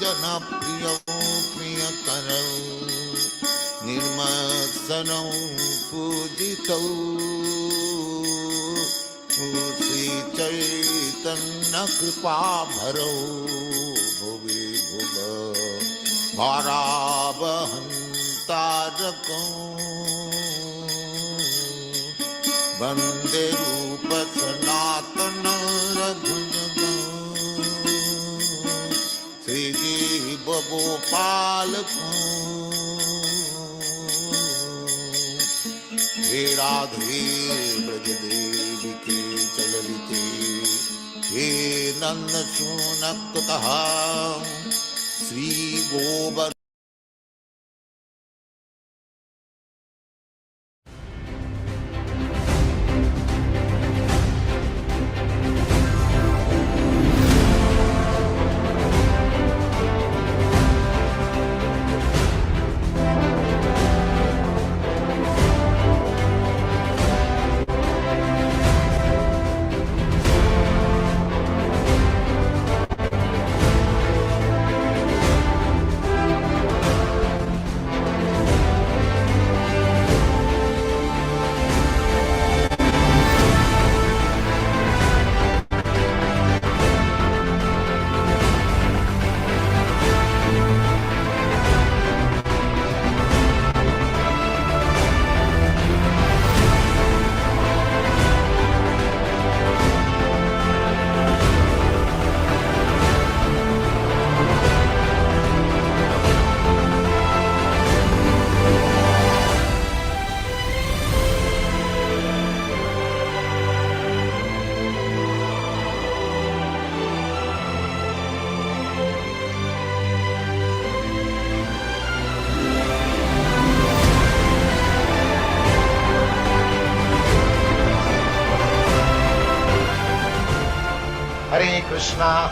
janapriyo priyakaram nirmasanam pujitam Sri Chaitanya Kripa Bharo Bhuvi Bhuva Bharavahantarakam Vande Rupa Sanatana Raghunagam Sri Bhagopalakam He Radhe Brajadevi Ke Chalalite He Nanda Sunakataha Sri Gobar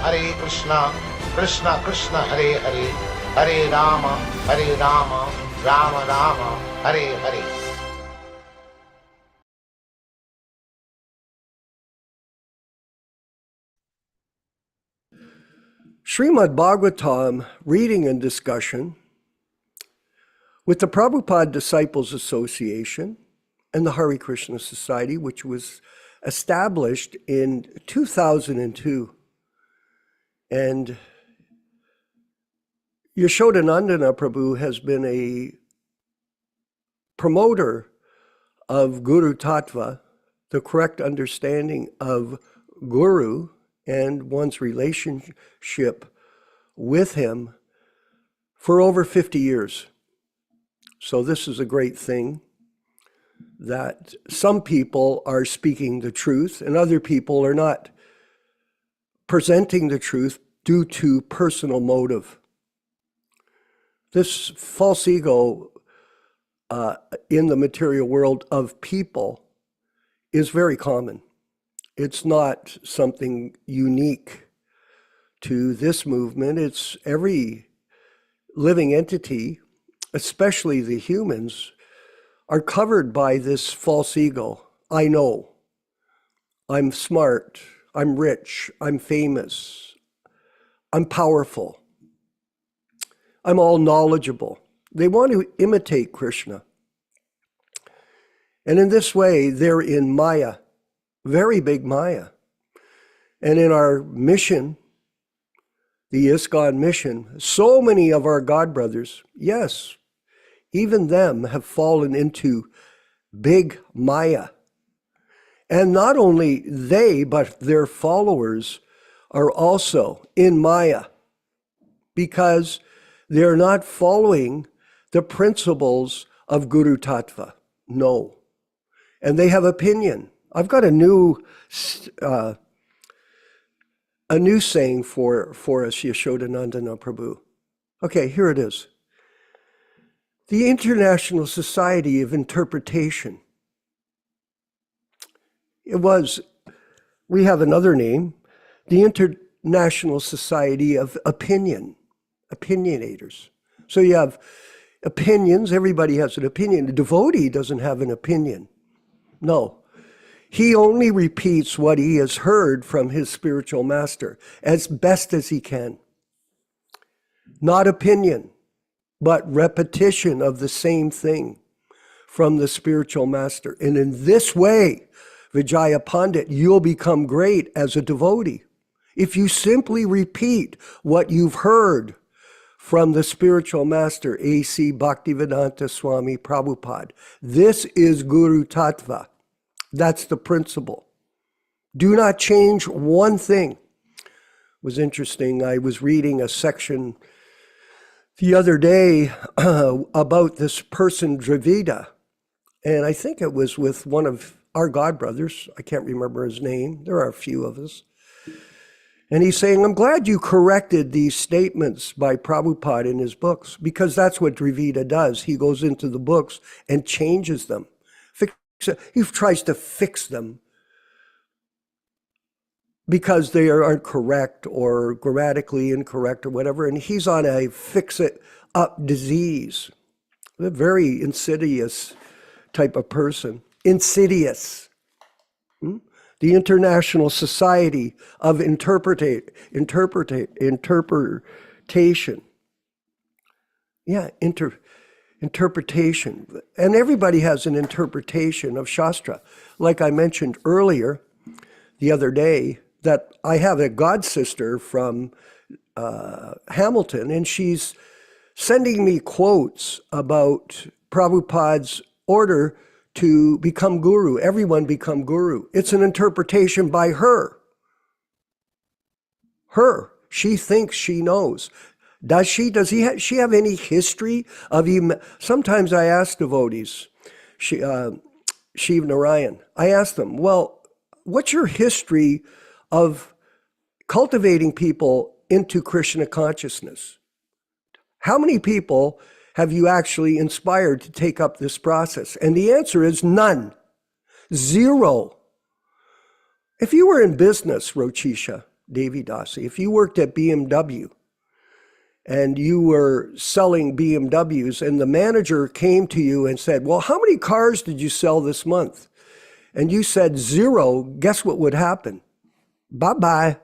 Hare Krishna, Krishna Krishna, Hare Hare, Hare Rama, Rama Rama, Hare Hare. Śrīmad-Bhāgavatam reading and discussion with the Prabhupada Disciples Association and the Hare Krishna Society, which was established in 2002. And Yaśodā-nandana Prabhu has been a promoter of Guru Tattva, the correct understanding of Guru and one's relationship with him for over 50 years. So this is a great thing, that some people are speaking the truth and other people are not presenting the truth due to personal motive. This false ego in the material world of people is very common. It's not something unique to this movement. It's every living entity, especially the humans, are covered by this false ego. I know, I'm smart, I'm rich, I'm famous, I'm powerful, I'm all knowledgeable. They want to imitate Krishna. And in this way, they're in Maya, very big Maya. And in our mission, the ISKCON mission, so many of our God brothers, yes, even them have fallen into big Maya. And not only they, but their followers are also in Maya because they're not following the principles of Guru Tattva. No. And they have opinion. I've got a new saying for us, Yaśodā-nandana Prabhu. Okay, here it is. The International Society of Interpretation. We have another name, the International Society of Opinionators. So you have opinions, everybody has an opinion. The devotee doesn't have an opinion. No. He only repeats what he has heard from his spiritual master as best as he can. not opinion, but repetition of the same thing from the spiritual master. And in this way, Vijaya Pandit, you'll become great as a devotee. If you simply repeat what you've heard from the spiritual master, A.C. Bhaktivedanta Swami Prabhupāda. This is Guru Tattva. That's the principle. Do not change one thing. It was interesting. I was reading a section the other day about this person, Dravida. And I think it was with one of our godbrothers. I can't remember his name. There are a few of us. And he's saying, I'm glad you corrected these statements by Prabhupada in his books, because that's what Dravida does. He goes into the books and changes them. He tries to fix them because they aren't correct or grammatically incorrect or whatever. And he's on a fix-it-up disease. A very insidious type of person. Insidious. The International Society of Interpretation. Yeah, interpretation. And everybody has an interpretation of Shastra. Like I mentioned earlier, the other day, that I have a god sister from Hamilton, and she's sending me quotes about Prabhupada's order to become guru, everyone become guru. It's an interpretation by her. She thinks she knows. Does she have any history of him? Sometimes I ask devotees, Shiv Narayan, I ask them, well, what's your history of cultivating people into Krishna consciousness? How many people have you actually inspired to take up this process? And the answer is none. Zero. If you were in business, Rochisha Devi Dasi, if you worked at BMW and you were selling BMWs and the manager came to you and said, well, how many cars did you sell this month? And you said 0, guess what would happen? Bye-bye.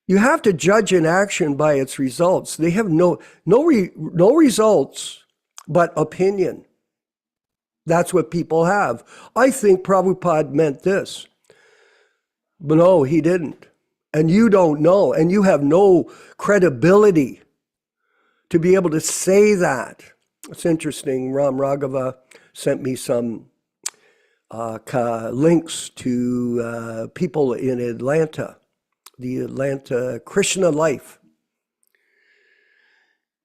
You have to judge an action by its results. They have no results but opinion. That's what people have. I think Prabhupada meant this. But no, he didn't. And you don't know, and you have no credibility to be able to say that. It's interesting. Ram Raghava sent me some links to people in Atlanta, the Atlanta Krishna life.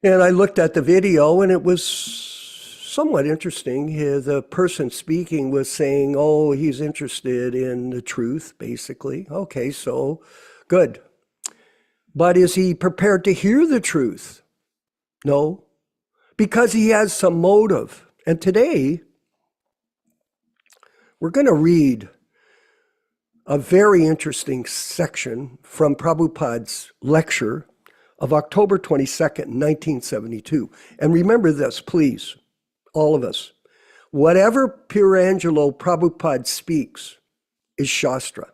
And I looked at the video and it was somewhat interesting. The person speaking was saying, oh, he's interested in the truth, basically. Okay, so good. But is he prepared to hear the truth? No, because he has some motive. And today, we're going to read a very interesting section from Prabhupada's lecture of October 22nd, 1972. And remember this, please, all of us. Whatever Purangelo Prabhupada speaks is Shastra.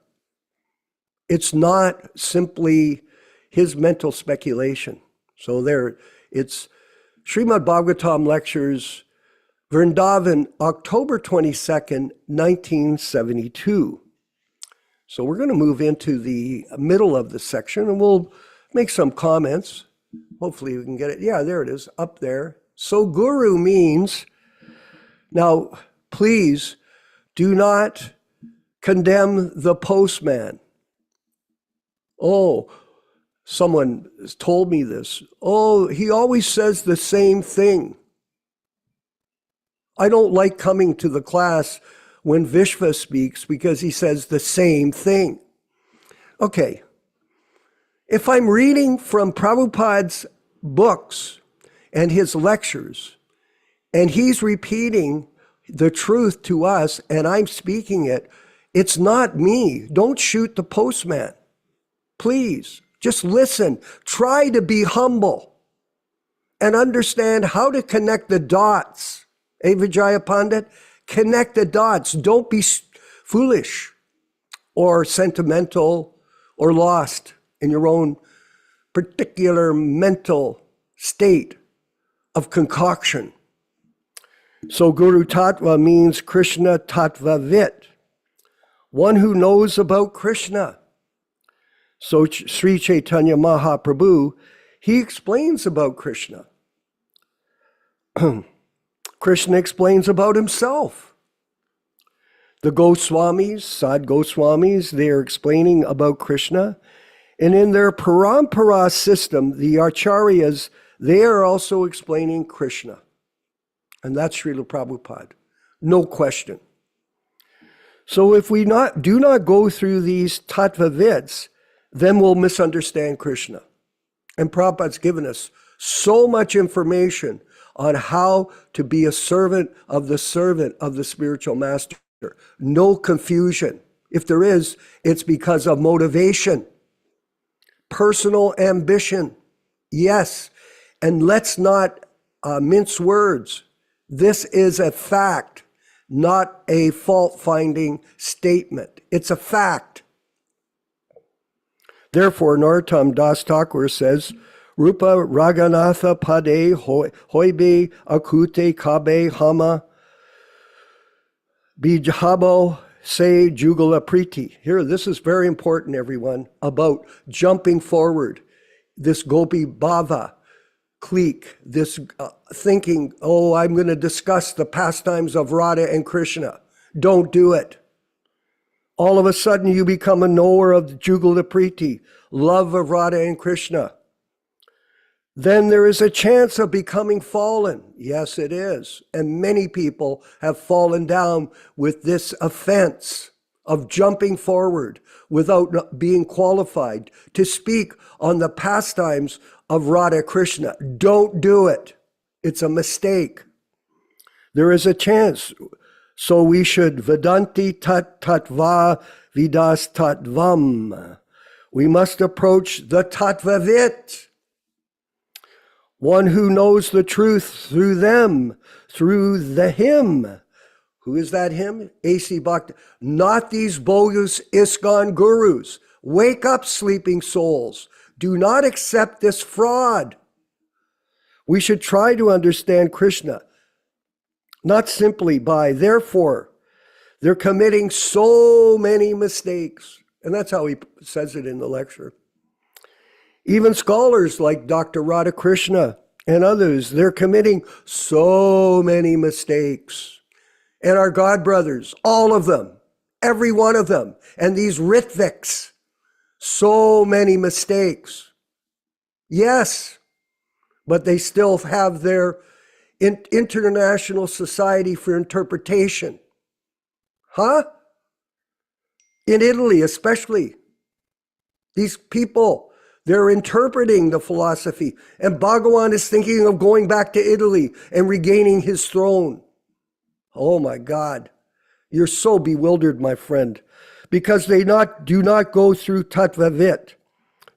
It's not simply his mental speculation. So there, it's Śrīmad-Bhāgavatam lectures, Vrindavan, October 22nd, 1972. So we're going to move into the middle of the section and we'll make some comments. Hopefully we can get it. Yeah, there it is, up there. So guru means, now please do not condemn the postman. Oh, someone told me this. Oh, he always says the same thing. I don't like coming to the class when Vishva speaks because he says the same thing. Okay, if I'm reading from Prabhupada's books and his lectures, and he's repeating the truth to us and I'm speaking it, it's not me. Don't shoot the postman. Please, just listen. Try to be humble and understand how to connect the dots. Vijaya Pandit, connect the dots. Don't be foolish or sentimental or lost in your own particular mental state of concoction. So Guru Tattva means Krishna Tattva Vit, one who knows about Krishna. So Sri Chaitanya Mahaprabhu, he explains about Krishna. Krishna explains about himself. The Goswamis, Sad Goswamis, they are explaining about Krishna. And in their parampara system, the Acharyas, they are also explaining Krishna. And that's Śrīla Prabhupāda, no question. So if we do not go through these tattva vids, then we'll misunderstand Krishna. And Prabhupada's given us so much information on how to be a servant of the spiritual master. No confusion. If there is, it's because of motivation, personal ambition. Yes, and let's not mince words. This is a fact, not a fault-finding statement. It's a fact. Therefore, Narottam Das Thakur says, Rupa Raganatha Pade Hoibe Akute Kabe Hama Bijhabo Se Jugala Priti. Here, this is very important, everyone, about jumping forward. This Gopi Bhava clique, this thinking, oh, I'm going to discuss the pastimes of Radha and Krishna. Don't do it. All of a sudden, you become a knower of Jugala Priti, love of Radha and Krishna. Then there is a chance of becoming fallen. Yes, it is. And many people have fallen down with this offense of jumping forward without being qualified to speak on the pastimes of Radha Krishna. Don't do it. It's a mistake. There is a chance. So we should Vedanti tat tattva vidas tattvam. We must approach the tattvavit, one who knows the truth through them, through the him. Who is that him? A.C. Bhakti. Not these bogus ISKCON gurus. Wake up, sleeping souls. Do not accept this fraud. We should try to understand Krishna, not simply by, therefore, they're committing so many mistakes. And that's how he says it in the lecture. Even scholars like Dr. Radha Krishna and others, they're committing so many mistakes. And our God brothers, all of them, every one of them, and these Ritviks, so many mistakes. Yes, but they still have their International Society for Interpretation. Huh? In Italy, especially. These people, they're interpreting the philosophy. And Bhagawan is thinking of going back to Italy and regaining his throne. Oh my God. You're so bewildered, my friend, because they do not go through tattvavit.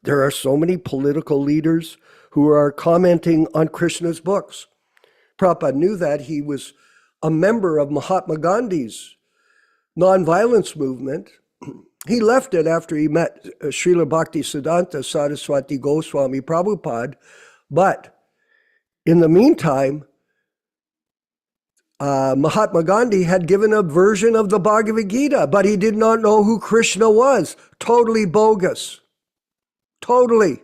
There are so many political leaders who are commenting on Krishna's books. Prabhupada knew that. He was a member of Mahatma Gandhi's nonviolence movement. He left it after he met Srila Bhaktisiddhanta Saraswati Goswami Prabhupada. But in the meantime, Mahatma Gandhi had given a version of the Bhagavad Gita, but he did not know who Krishna was. Totally bogus. Totally.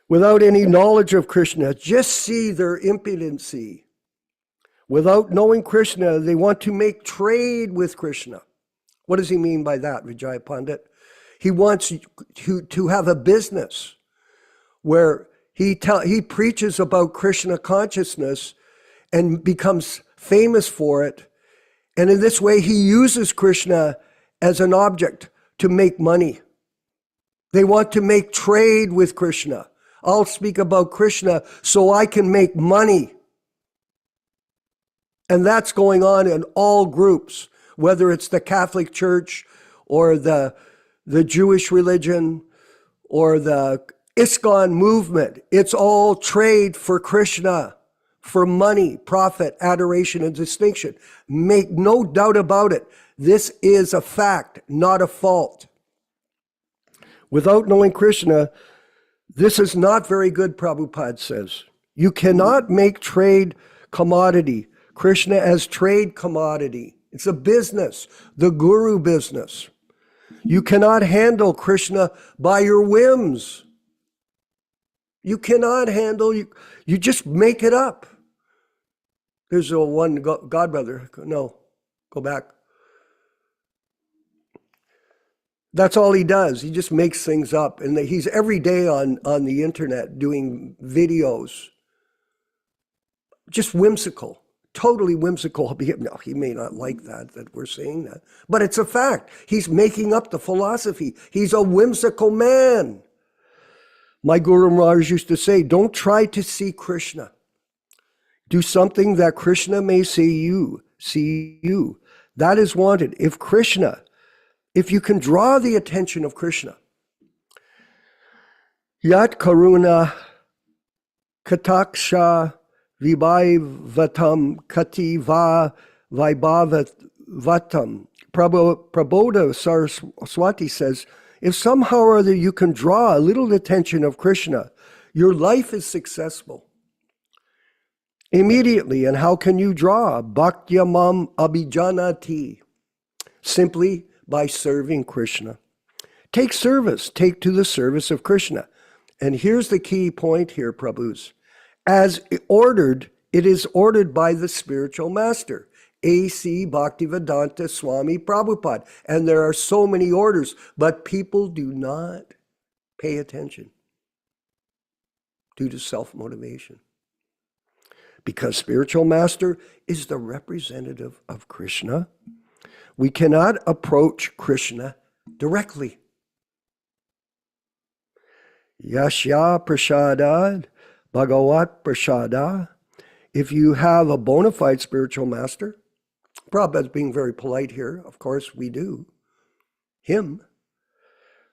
Without any knowledge of Krishna, just see their impotency. Without knowing Krishna, they want to make trade with Krishna. What does he mean by that, Vijay Pandit? He wants to have a business where he preaches about Krishna consciousness and becomes famous for it. And in this way, he uses Krishna as an object to make money. They want to make trade with Krishna. I'll speak about Krishna so I can make money. And that's going on in all groups, whether it's the Catholic Church or the Jewish religion or the ISKCON movement. It's all trade for Krishna, for money, profit, adoration, and distinction. Make no doubt about it. This is a fact, not a fault. Without knowing Krishna, This is not very good, Prabhupada says. You cannot make trade commodity, Krishna as trade commodity. It's a business, the guru business. You cannot handle Krishna by your whims. You cannot handle, you just make it up. There's a one godbrother, no, go back. That's all he does. He just makes things up. And he's every day on the internet doing videos. Just whimsical, totally whimsical. No, he may not like that we're saying that. But it's a fact. He's making up the philosophy. He's a whimsical man. My Guru Maharaj used to say, don't try to see Krishna. Do something that Krishna may see you. That is wanted. If you can draw the attention of Krishna, Yat Karuna Kataksha Vibhavatam Kati Va Vaibhavatam. Prabhupada Saraswati says, if somehow or other you can draw a little attention of Krishna, your life is successful. Immediately, and how can you draw? Bhaktyamam abhijanati. Simply by serving Krishna. Take service, take to the service of Krishna. And here's the key point here, Prabhus. As ordered, it is ordered by the spiritual master, A.C. Bhaktivedanta Swami Prabhupāda. And there are so many orders, but people do not pay attention due to self-motivation. Because spiritual master is the representative of Krishna, we cannot approach Krishna directly. Yasya prasada, Bhagavat prasada. If you have a bona fide spiritual master, Prabhupada's being very polite here, of course we do, him,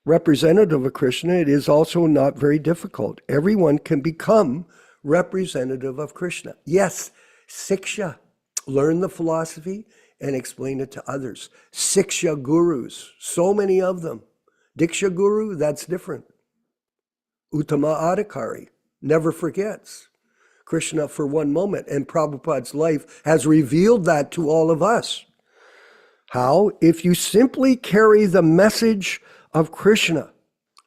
representative of Krishna, it is also not very difficult. Everyone can become representative of Krishna. Yes, Siksha, learn the philosophy and explain it to others. Siksha gurus, so many of them. Diksha guru, that's different. Uttama-adhikari, never forgets Krishna for one moment. And Prabhupada's life has revealed that to all of us. How? If you simply carry the message of Krishna.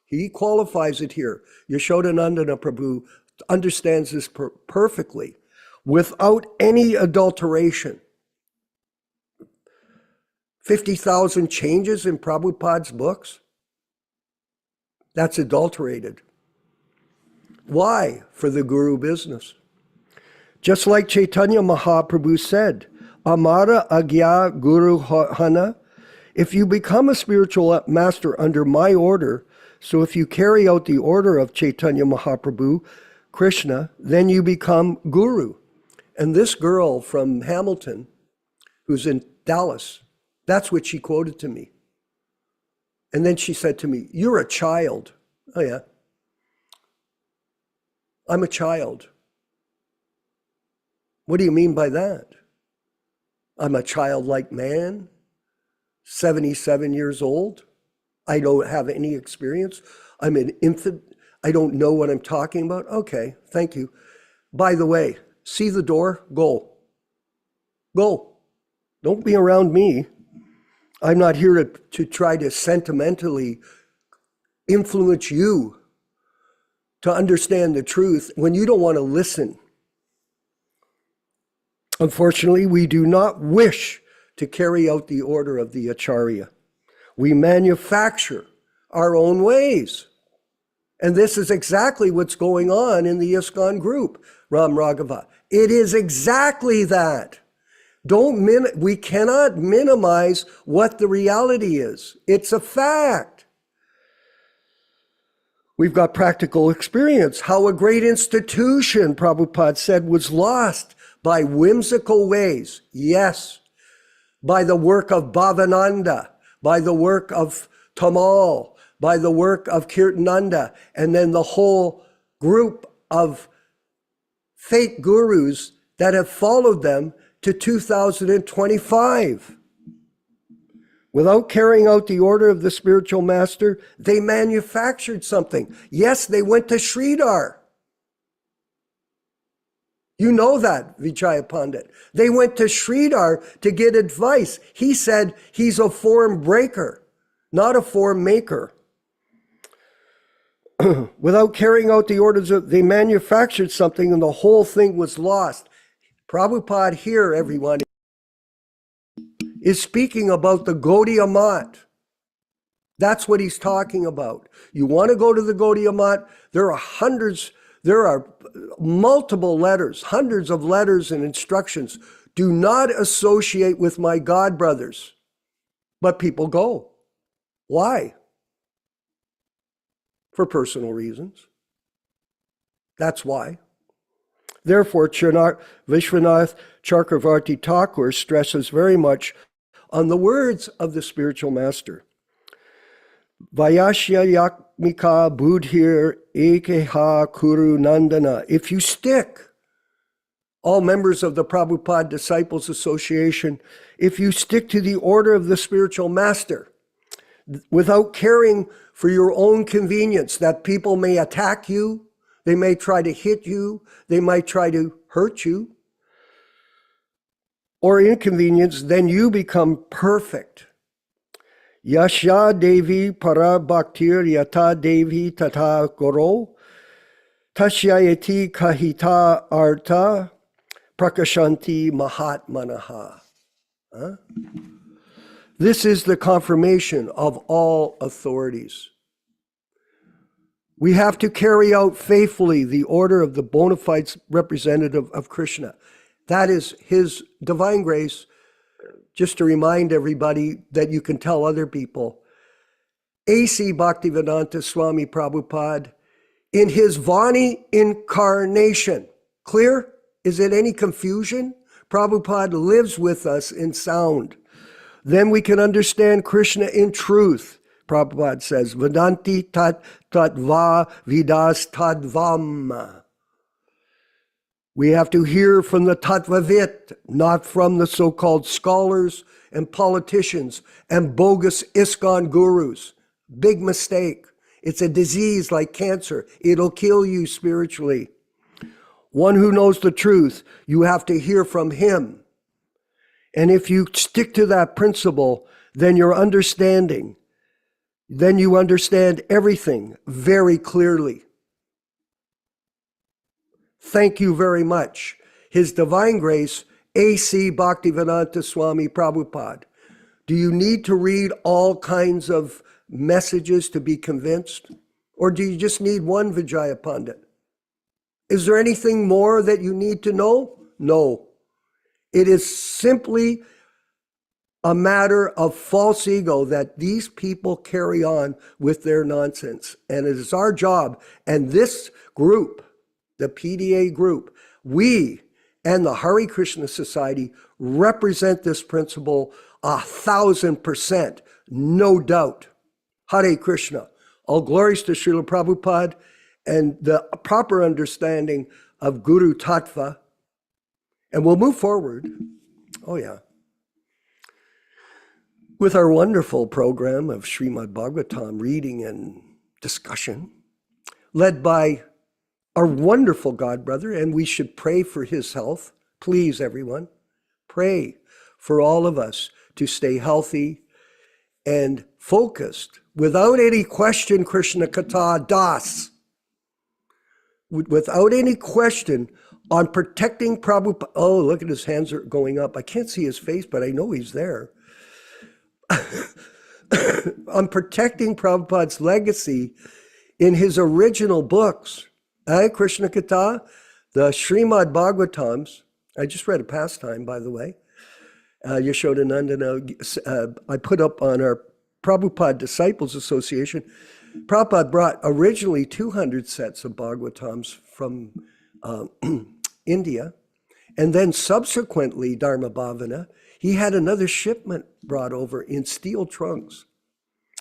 He qualifies it here. Yaśodā-nandana Prabhu understands this perfectly. Without any adulteration. 50,000 changes in Prabhupada's books? That's adulterated. Why? For the guru business. Just like Chaitanya Mahaprabhu said, Amara Agya Guru Hana, if you become a spiritual master under my order, so if you carry out the order of Chaitanya Mahaprabhu, Krishna, then you become guru. And this girl from Hamilton, who's in Dallas, that's what she quoted to me. And then she said to me, you're a child. Oh yeah. I'm a child. What do you mean by that? I'm a childlike man, 77 years old. I don't have any experience. I'm an infant. I don't know what I'm talking about. Okay, thank you. By the way, see the door? Go. Go. Don't be around me. I'm not here to try to sentimentally influence you to understand the truth when you don't want to listen. Unfortunately, we do not wish to carry out the order of the Acharya. We manufacture our own ways. And this is exactly what's going on in the ISKCON group, Ram Raghava. It is exactly that. We cannot minimize what the reality is. It's a fact. We've got practical experience. How a great institution, Prabhupada said, was lost by whimsical ways. Yes, by the work of Bhavananda, by the work of Tamal, by the work of Kirtananda, and then the whole group of fake gurus that have followed them to 2025. Without carrying out the order of the spiritual master, they manufactured something. Yes, they went to Sridhar. You know that, Vijaya Pandit. They went to Sridhar to get advice. He said he's a form breaker, not a form maker. Without carrying out the orders, they manufactured something and the whole thing was lost. Prabhupada here, everyone, is speaking about the Gaudiya Math. That's what he's talking about. You want to go to the Gaudiya Math? There are multiple letters, hundreds of letters and instructions. Do not associate with my God brothers. But people go. Why? For personal reasons. That's why. Therefore, Vishwanath Chakravarti Thakur stresses very much on the words of the spiritual master. Vyāsa yakmika buddhir ekeha kuru nandana. If you stick, all members of the Prabhupada Disciples Association, if you stick to the order of the spiritual master, without caring for your own convenience, that people may attack you, they may try to hit you, they might try to hurt you, or inconvenience, then you become perfect. Yasha Devi para bhaktir yata Devi tata goro tashyayati kahita artha prakashanti mahatmanaha. This is the confirmation of all authorities. We have to carry out faithfully the order of the bona fide representative of Krishna. That is His Divine Grace. Just to remind everybody that you can tell other people, A.C. Bhaktivedanta Swami Prabhupāda in his Vani incarnation. Clear? Is it any confusion? Prabhupada lives with us in sound. Then we can understand Krishna in truth. Prabhupada says, Vedanti tat tattva vidas tadvam. We have to hear from the tattvavit, not from the so-called scholars and politicians and bogus ISKCON gurus. Big mistake. It's a disease like cancer. It'll kill you spiritually. One who knows the truth, you have to hear from him. And if you stick to that principle, then you're understanding. Then you understand everything very clearly. Thank you very much. His Divine Grace, A.C. Bhaktivedanta Swami Prabhupāda. Do you need to read all kinds of messages to be convinced? Or do you just need one, Vijaya Pandit? Is there anything more that you need to know? No. It is simply a matter of false ego that these people carry on with their nonsense. And it is our job, and this group, the PDA group, we and the Hare Krishna Society represent this principle 1,000%, no doubt. Hare Krishna. All glories to Śrīla Prabhupāda and the proper understanding of Guru Tattva. And we'll move forward. Oh yeah. With our wonderful program of Śrīmad-Bhāgavatam reading and discussion, led by our wonderful God brother, and we should pray for his health. Please, everyone, pray for all of us to stay healthy and focused, without any question, Krishna Kata Das, without any question, on protecting Prabhupada. Oh, look at his hands are going up. I can't see his face, but I know he's there. On protecting Prabhupada's legacy in his original books. Krishna Kata, the Śrīmad-Bhāgavatams. I just read a pastime, by the way. Yaśodā-nandana, I put up on our Prabhupada Disciples Association. Prabhupada brought originally 200 sets of Bhagavatams from India. And then subsequently, Dharma Bhavana, he had another shipment brought over in steel trunks.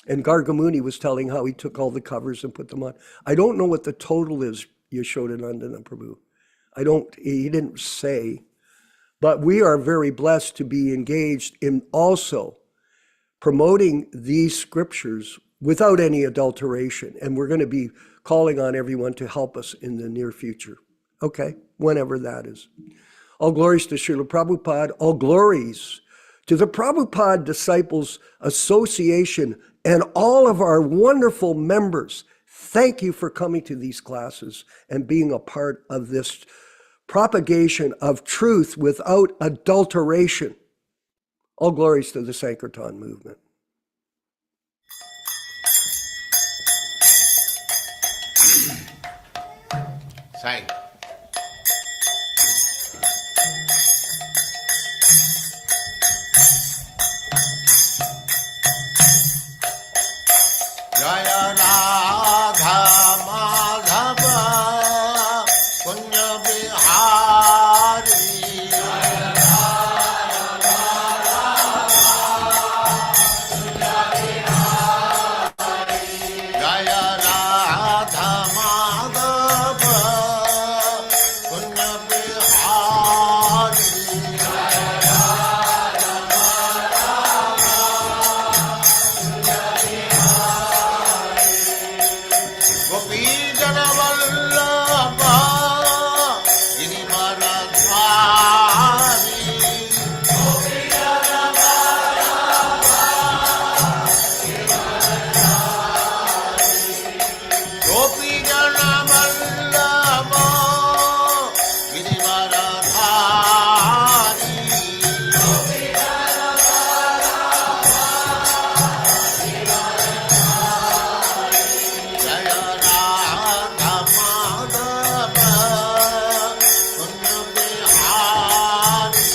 And Gargamuni was telling how he took all the covers and put them on. I don't know what the total is, Yaśodā-nandana Prabhu. He didn't say. But we are very blessed to be engaged in also promoting these scriptures without any adulteration. And we're going to be calling on everyone to help us in the near future. Okay, whenever that is. All glories to Śrīla Prabhupada. All glories to the Prabhupada Disciples Association and all of our wonderful members. Thank you for coming to these classes and being a part of this propagation of truth without adulteration. All glories to the Sankirtan movement. Sai. Jaya Radha Madhava Punya Bihari. Jaya Radha Madhava Punya Bihari. Gopi Jana Vallabha Girivaradhari. Gopi Jana Vallabha Girivaradhari. Jaya Radha Madhava Punya Bihari.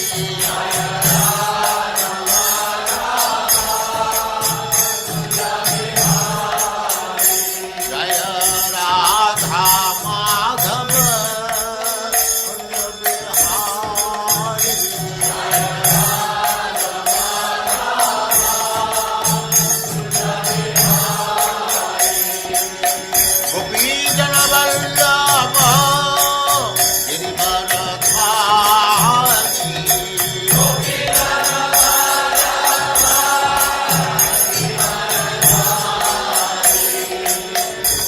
Jaya Radha Madhava Punya Bihari. Gopi Jana Vallabha Girivaradhari.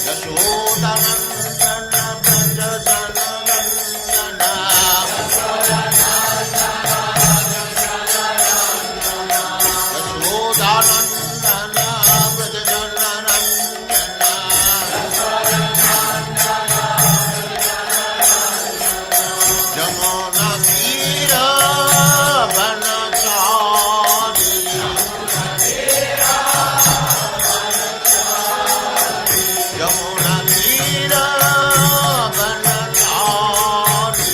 Yaśodā-nandana Braja Jana Nandana. Yaśodā-nandana Braja Jana Nandana. Jamuna Tira Vanachari. Jamuna Tira Vanachari.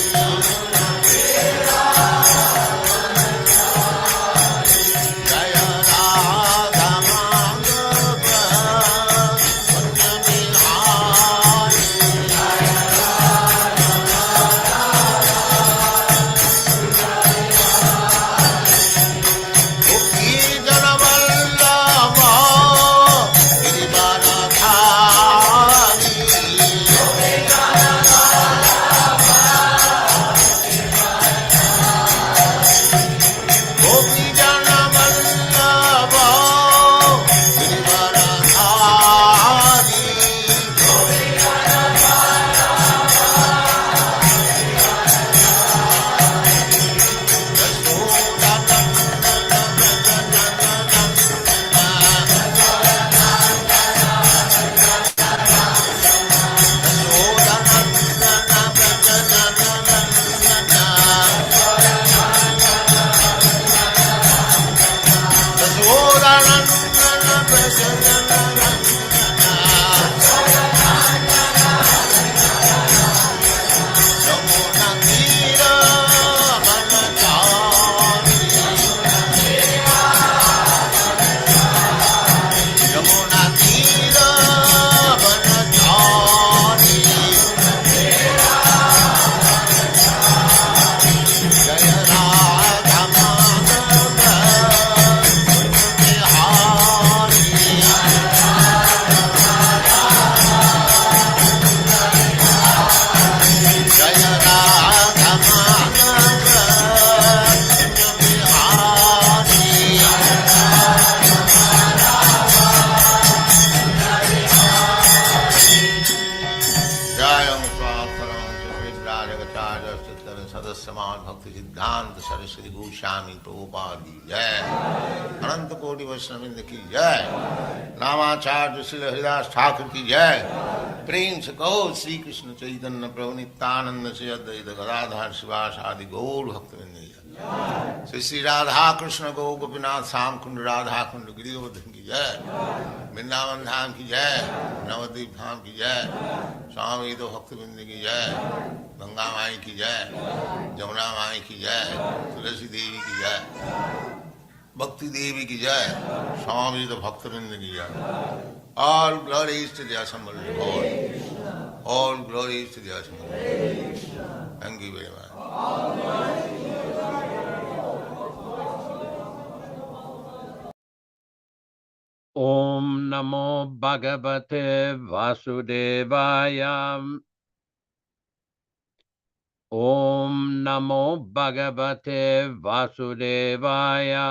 Jaya Radha Madhava Punya Bihari. Gopi Jana Vallabha Girivaradhari. Gopi Jana Vallabha Jaya Bhaktivedanta Swami Prabhupāda ki jai, Ananta Koti Vaishnavrinda ki jai, Namacharya Śrīla Haridas Thakur ki jai, Prem se kaho Shri Krishna Chaitanya Prabhu Nityananda Shri Advaita Gadadhar Sivasa Adi Gaur Bhaktivinoda ki jai, Shri Shri Radha Krishna Gaur Gopinath Sam Kund Radha Kund Giridharadhan ki jai, Vrindavan Dham ki jai, Navadvip Dham ki jai, Swami Bhaktivinoda ki jai, Ganga माई की जय, जमुना माई की जय, तुलसी देवी की जय, भक्ति देवी की जय, स्वामी तो भक्तवृंद की जय. All glories to the assembled Lord. All glories to the assembled Lord. Thank you very much. Om Namo Bhagavate Vasudevaya. Om Namo Bhagavate Vasudevaya.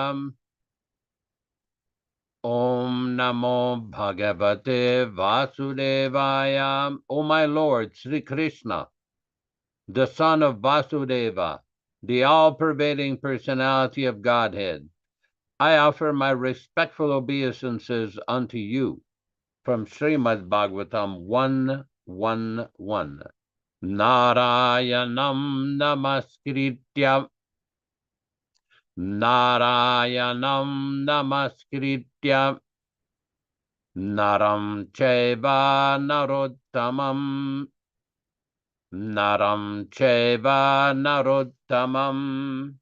Om Namo Bhagavate Vasudevaya. O my Lord, Sri Krishna, the son of Vasudeva, the all-pervading personality of Godhead, I offer my respectful obeisances unto you from Śrīmad-Bhāgavatam 1:1:1. Narayanam namaskritya Narayanam namaskritya Naram chaiva narottamam Naram chaiva narottamam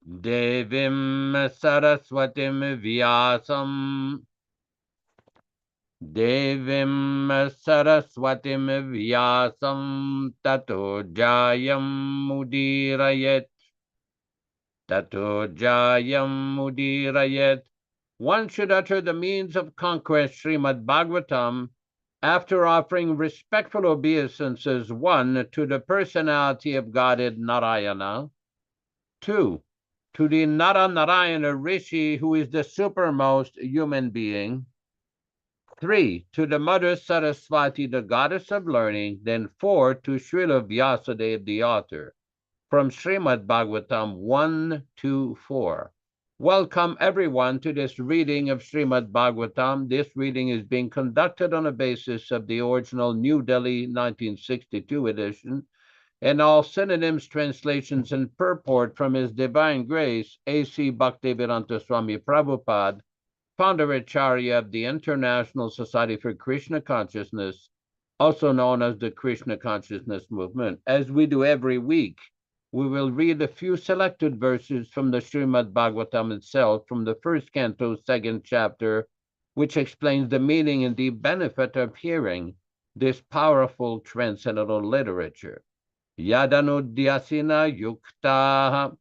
Devim saraswatim vyāsam Devim saraswatim vyāsam tato jayam mudirayet. Tato jayam mudirayet. One should utter the means of conquest Śrīmad-Bhāgavatam after offering respectful obeisances, 1, to the personality of Godhead Narayana, 2, to the Narayana Rishi, who is the supermost human being, 3, to the Mother Saraswati, the goddess of learning, then 4, to Śrīla Vyāsa, the author, from Śrīmad-Bhāgavatam 1-4. Welcome everyone to this reading of Śrīmad-Bhāgavatam. This reading is being conducted on the basis of the original New Delhi 1962 edition, and all synonyms, translations, and purport from His Divine Grace A.C. Bhaktivedanta Swami Prabhupāda, Founder-Ācārya of the International Society for Krishna Consciousness, also known as the Krishna Consciousness Movement. As we do every week, we will read a few selected verses from the Śrīmad-Bhāgavatam itself, from the first canto, second chapter, which explains the meaning and the benefit of hearing this powerful transcendental literature. Yadanudyasina yuktaha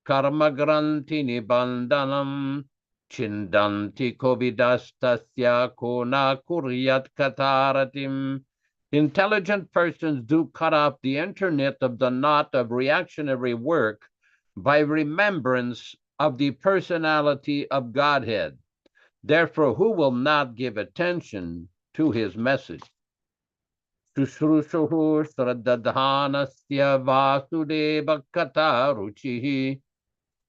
karmagranti nibandanam Chindanti kovidastasya kona kuryat kataratim. Intelligent persons do cut off the internet of the knot of reactionary work by remembrance of the personality of Godhead. Therefore, who will not give attention to his message? Shushrushuhu sraddadhanasya vasudeva kata ruchihi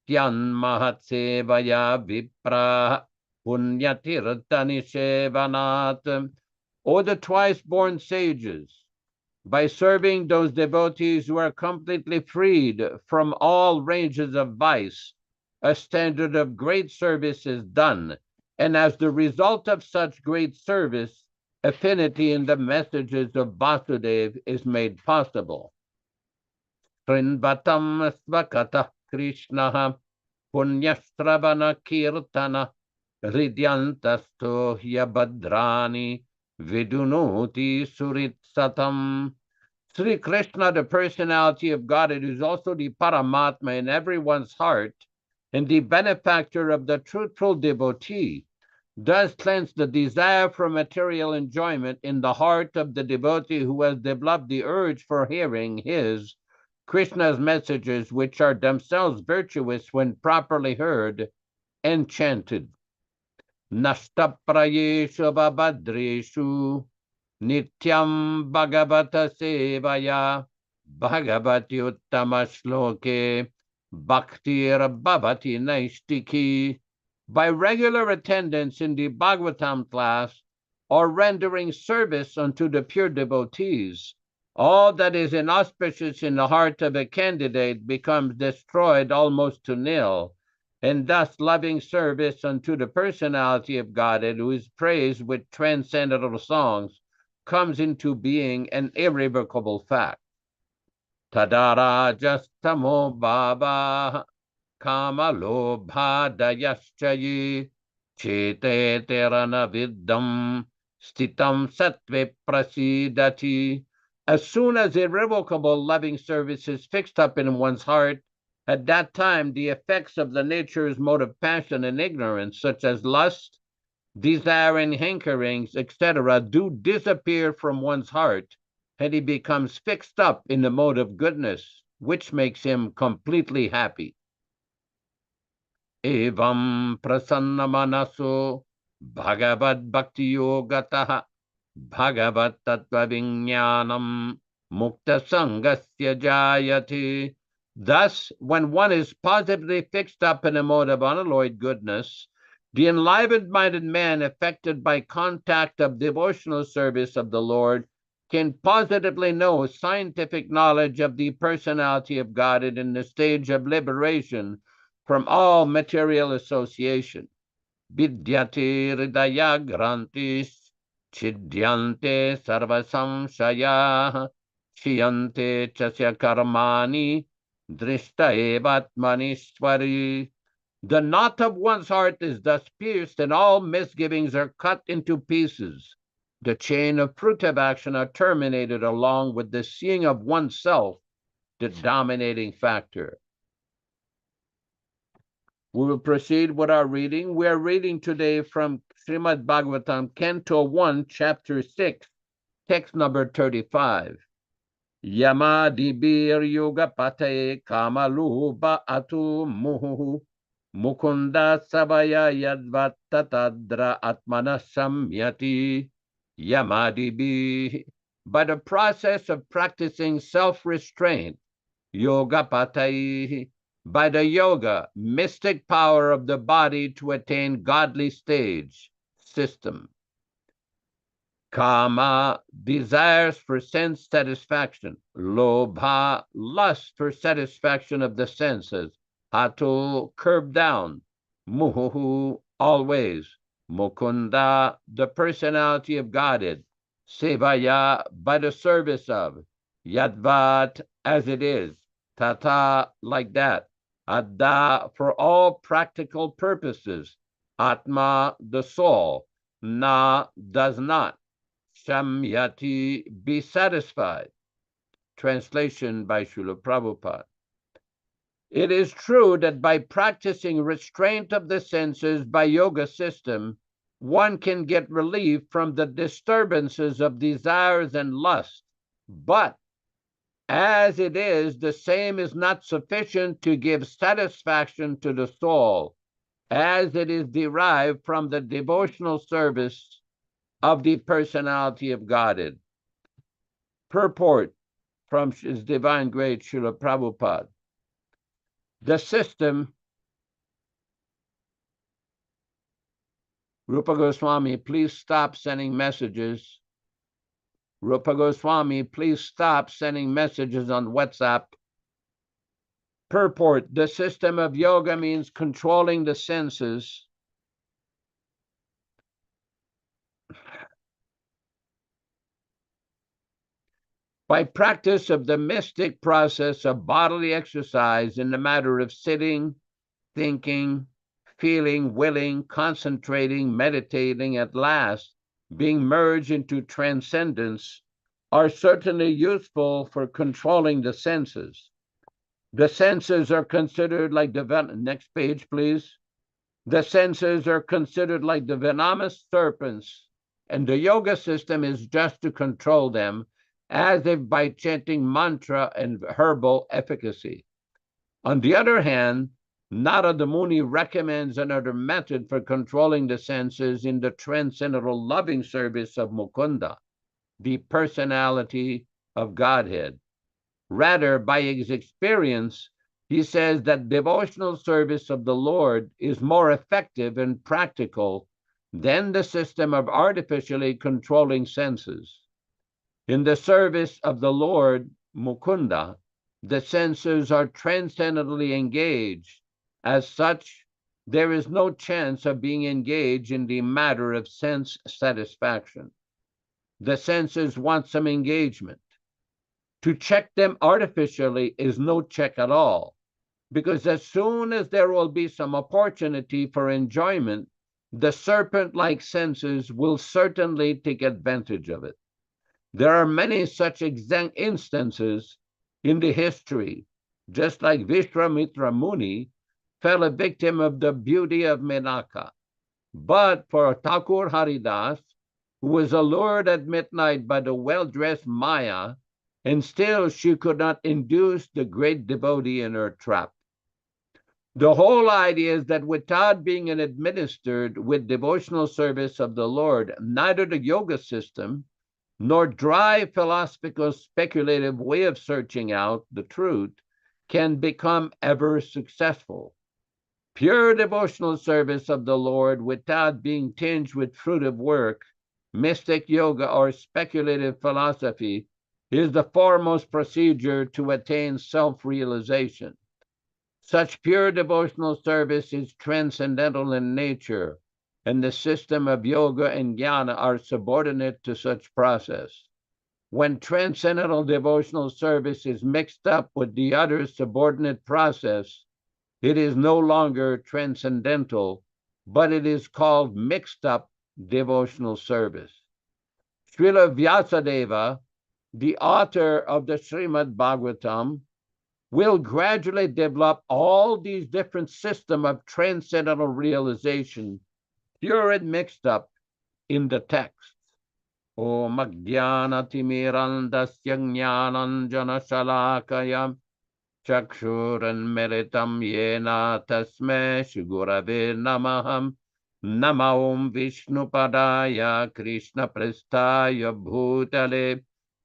Tyan mahatsevaya vipra punyatirtani sevanat. O the twice-born sages, by serving those devotees who are completely freed from all ranges of vice, a standard of great service is done, and as the result of such great service, affinity in the messages of Vasudeva is made possible. Srinvatam svakata Krishna punyastravana kirtana ridyantasto hyabhadrani vidunoti suritsatam. Sri Krishna, the personality of Godhead, is also the Paramatma in everyone's heart and the benefactor of the truthful devotee, does cleanse the desire for material enjoyment in the heart of the devotee who has developed the urge for hearing his, Krishna's messages, which are themselves virtuous when properly heard and chanted. Nashtaprayeshu babhadreshu nityam bhagavata sevaya Bhagavati Uttama Shloke Bhaktir Bhavati Naistiki. By regular attendance in the Bhagavatam class or rendering service unto the pure devotees, all that is inauspicious in the heart of a candidate becomes destroyed almost to nil, and thus loving service unto the personality of Godhead, who is praised with transcendental songs, comes into being an irrevocable fact. Tadara Justamo Baba Kama Lobha Dayaschayi Chete Terana Viddam Stitam Sattve Prasidati. As soon as irrevocable loving service is fixed up in one's heart, at that time the effects of the nature's mode of passion and ignorance, such as lust, desire, and hankerings, etc., do disappear from one's heart, and he becomes fixed up in the mode of goodness, which makes him completely happy. Evam prasanna manaso bhagavad bhakti yogataha bhagavad tattva vijnanam mukta sangasya jayati. Thus, when one is positively fixed up in a mode of unalloyed goodness, the enlivened-minded man affected by contact of devotional service of the Lord can positively know scientific knowledge of the personality of God in the stage of liberation from all material association. Vidyate hridaya grantis chidyante sarva samshaya chiyante chasya karmani drishta evatmanishwari. The knot of one's heart is thus pierced, and all misgivings are cut into pieces. The chain of fruitive action are terminated along with the seeing of oneself, the dominating factor. We will proceed with our reading. We are reading today from Śrīmad-Bhāgavatam, Canto 1, Chapter 6, text number 35. Yamadibir yoga pate kamaluba atu muhu mukunda sabaya yadvattatadra atmana samyati. Yamadibi. By the process of practicing self-restraint, yoga pate, by the yoga, mystic power of the body to attain godly stage, system. Kama, desires for sense satisfaction. Lobha, lust for satisfaction of the senses. Hatu, curb down. Muhuhu, always. Mukunda, the personality of Godhead. Sevaya, by the service of. Yadvat, as it is. Tata, like that. Adda, for all practical purposes. Atma, the soul. Na, does not. Shamyati, be satisfied. Translation by Śrīla Prabhupāda. It is true that by practicing restraint of the senses by yoga system, one can get relief from the disturbances of desires and lust. But as it is, the same is not sufficient to give satisfaction to the soul, as it is derived from the devotional service of the personality of Godhead. Purport from His Divine Grace Śrīla Prabhupāda. The system, Rupa Goswami, please stop sending messages. Rupa Goswami, please stop sending messages on WhatsApp. Purport, the system of yoga means controlling the senses. By practice of the mystic process of bodily exercise in the matter of sitting, thinking, feeling, willing, concentrating, meditating, at last being merged into transcendence, are certainly useful for controlling the senses. The senses are considered like the next page, please. The senses are considered like the venomous serpents, and the yoga system is just to control them, as if by chanting mantra and herbal efficacy. On the other hand, Nārada Muni recommends another method for controlling the senses in the transcendental loving service of Mukunda, the personality of Godhead. Rather, by his experience, he says that devotional service of the Lord is more effective and practical than the system of artificially controlling senses. In the service of the Lord, Mukunda, the senses are transcendently engaged. As such, there is no chance of being engaged in the matter of sense satisfaction. The senses want some engagement. To check them artificially is no check at all, because as soon as there will be some opportunity for enjoyment, the serpent-like senses will certainly take advantage of it. There are many such instances in the history, just like Vishwamitra Muni fell a victim of the beauty of Menaka. But for Thakur Haridas, who was allured at midnight by the well-dressed Maya, and still she could not induce the great devotee in her trap. The whole idea is that without being administered with devotional service of the Lord, neither the yoga system nor dry philosophical speculative way of searching out the truth can become ever successful. Pure devotional service of the Lord without being tinged with fruitive work, mystic yoga, or speculative philosophy is the foremost procedure to attain self-realization. Such pure devotional service is transcendental in nature, and the system of yoga and jnana are subordinate to such process. When transcendental devotional service is mixed up with the other subordinate process, it is no longer transcendental, but it is called mixed up devotional service. Śrīla Vyasadeva, the author of the Śrīmad-Bhāgavatam, will gradually develop all these different systems of transcendental realization, pure and mixed up, in the text. Om Ajnana-timirandasya jnananjana-shalakaya chakshuranmilitam yena tasmai shri-gurave namaham nama om Vishnupadaya Krishna prasthaya bhutale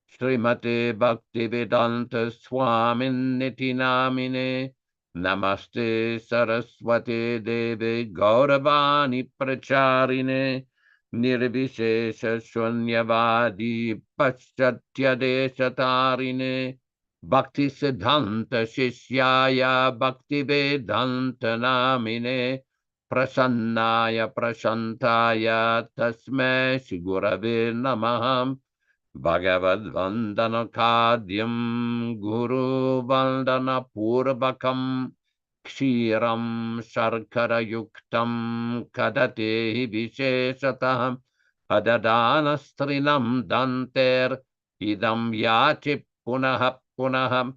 Śrīmate Bhaktivedanta Swami Namine Namaste Saraswate Deve Gauravani Pracharine Nirvishesha Shunyavadi Paschatya Deshatarine Bhakti Siddhanta Shishyaya Bhaktivedanta Namine Prasannaya Prashantaya Tasmai Shri Gurave Namaham Bhagavad Vandana Kadyam Guru Vandana Purvakam Kshiram Sharkara Yuktam Kadate Visheshataham Adadana Strinam Danter Idam Yachi Punaha Punaham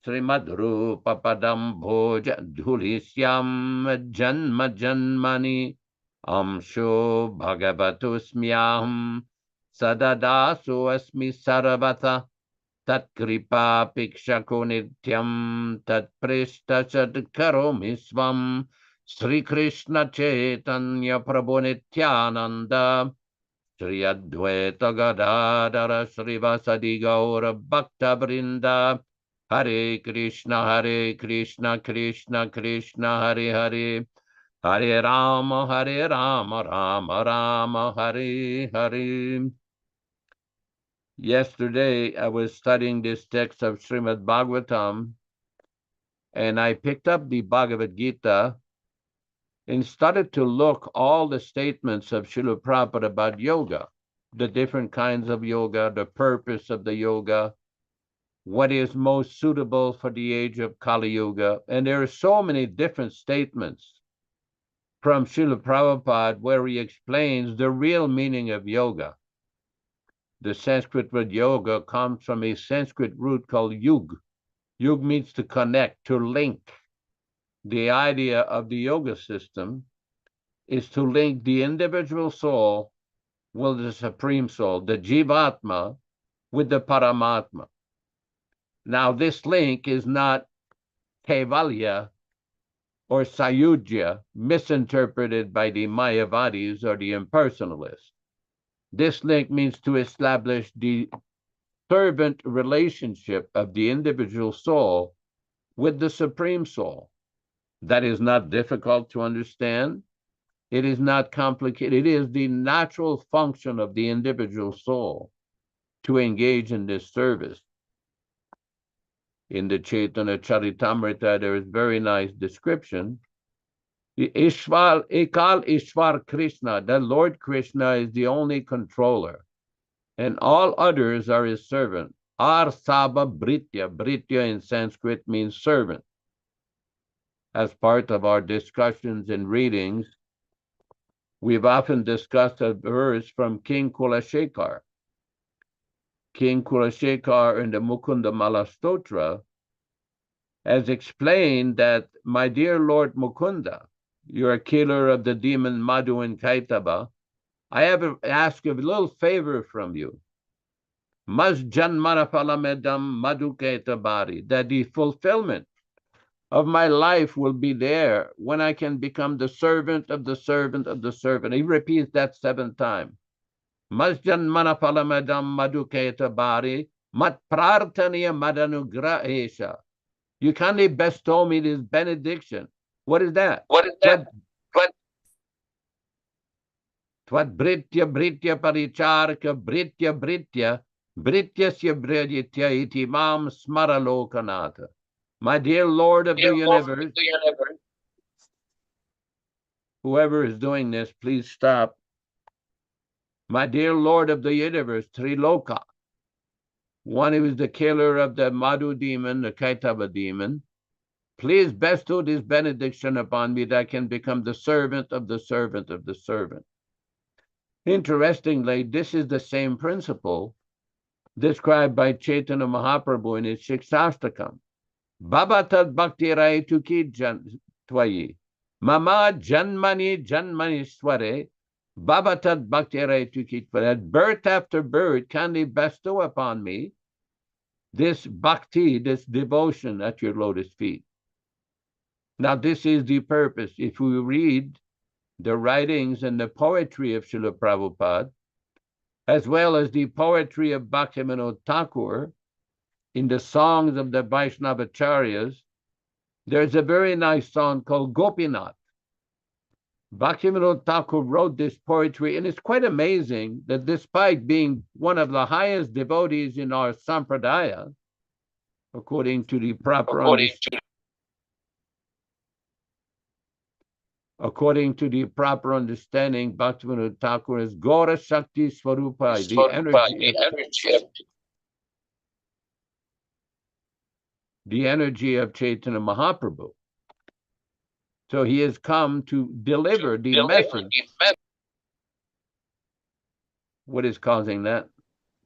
Srimad-Rupa Padam Bhoja Dhulisyam Janma Janmani Amsho Bhagavatusmyaham Sadadasu asmi sarvata tat kripa pikshako nityam tat prishta sadkaromi svam Sri Krishna Chaitanya Prabhu Nityananda Sri Advaita Gadadara Srivasadi Gaura Bhakta Vrinda Hare Krishna Krishna Krishna Hare Hare Hare Rama Rama Rama Hare Hare. Yesterday, I was studying this text of Śrīmad-Bhāgavatam, and I picked up the Bhagavad Gita and started to look all the statements of Śrīla Prabhupada about yoga, the different kinds of yoga, the purpose of the yoga, what is most suitable for the age of Kali Yuga. And there are so many different statements from Śrīla Prabhupada where he explains the real meaning of yoga. The Sanskrit word yoga comes from a Sanskrit root called yug. Yug means to connect, to link. The idea of the yoga system is to link the individual soul with the Supreme Soul, the Jivatma, with the Paramatma. Now, this link is not Kaivalya or Sayujya, misinterpreted by the Mayavadis or the impersonalists. This link means to establish the servant relationship of the individual soul with the Supreme Soul. That is not difficult to understand. It is not complicated. It is the natural function of the individual soul to engage in this service. In the Chaitanya Charitamrita, there is very nice description. Ekal Ishvar Krishna, the Lord Krishna is the only controller, and all others are his servant. Ar Saba Britya. Britya in Sanskrit means servant. As part of our discussions and readings, we've often discussed a verse from King Kulashekar. King Kulashekar in the Mukunda Mala Stotra has explained that, my dear Lord Mukunda, you're a killer of the demon Madhu and Kaitaba. I have asked a little favor from you. Mas janmanapalamedam Madhu Kaitabari, that the fulfillment of my life will be there when I can become the servant of the servant of the servant. He repeats that 7 times. Masjan manapalamadam maduketa bari mat prartaniya madanugrahesha. You kindly bestow me this benediction. What is that? What is that? Tvat britya paricharka britya brityasya briditya iti mam smaralokanata. My dear Lord of the universe, whoever is doing this, please stop. My dear Lord of the universe, Triloka, one who is the killer of the Madhu demon, the Kaitava demon, please bestow this benediction upon me that I can become the servant of the servant of the servant. Interestingly, this is the same principle described by Chaitanya Mahaprabhu in his Shikshastakam. Babatad bhakti raitu ki twayi. Mama janmani sware. Babatad bhakti raitu ki twayi. Birth after birth, kindly bestow upon me this bhakti, this devotion at your lotus feet. Now, this is the purpose. If we read the writings and the poetry of Śrīla Prabhupāda, as well as the poetry of Bhaktivedanta Thakur, in the songs of the Vaishnava-acharyas, there's a very nice song called Gopinath. Bhaktivedanta Thakur wrote this poetry, and it's quite amazing that despite being one of the highest devotees in our sampradaya, according to the proper understanding, Bhaktivedanta Thakur is Gaura Shakti Swarupa, the energy of Chaitanya Mahaprabhu. So he has come to deliver the message. What is causing that?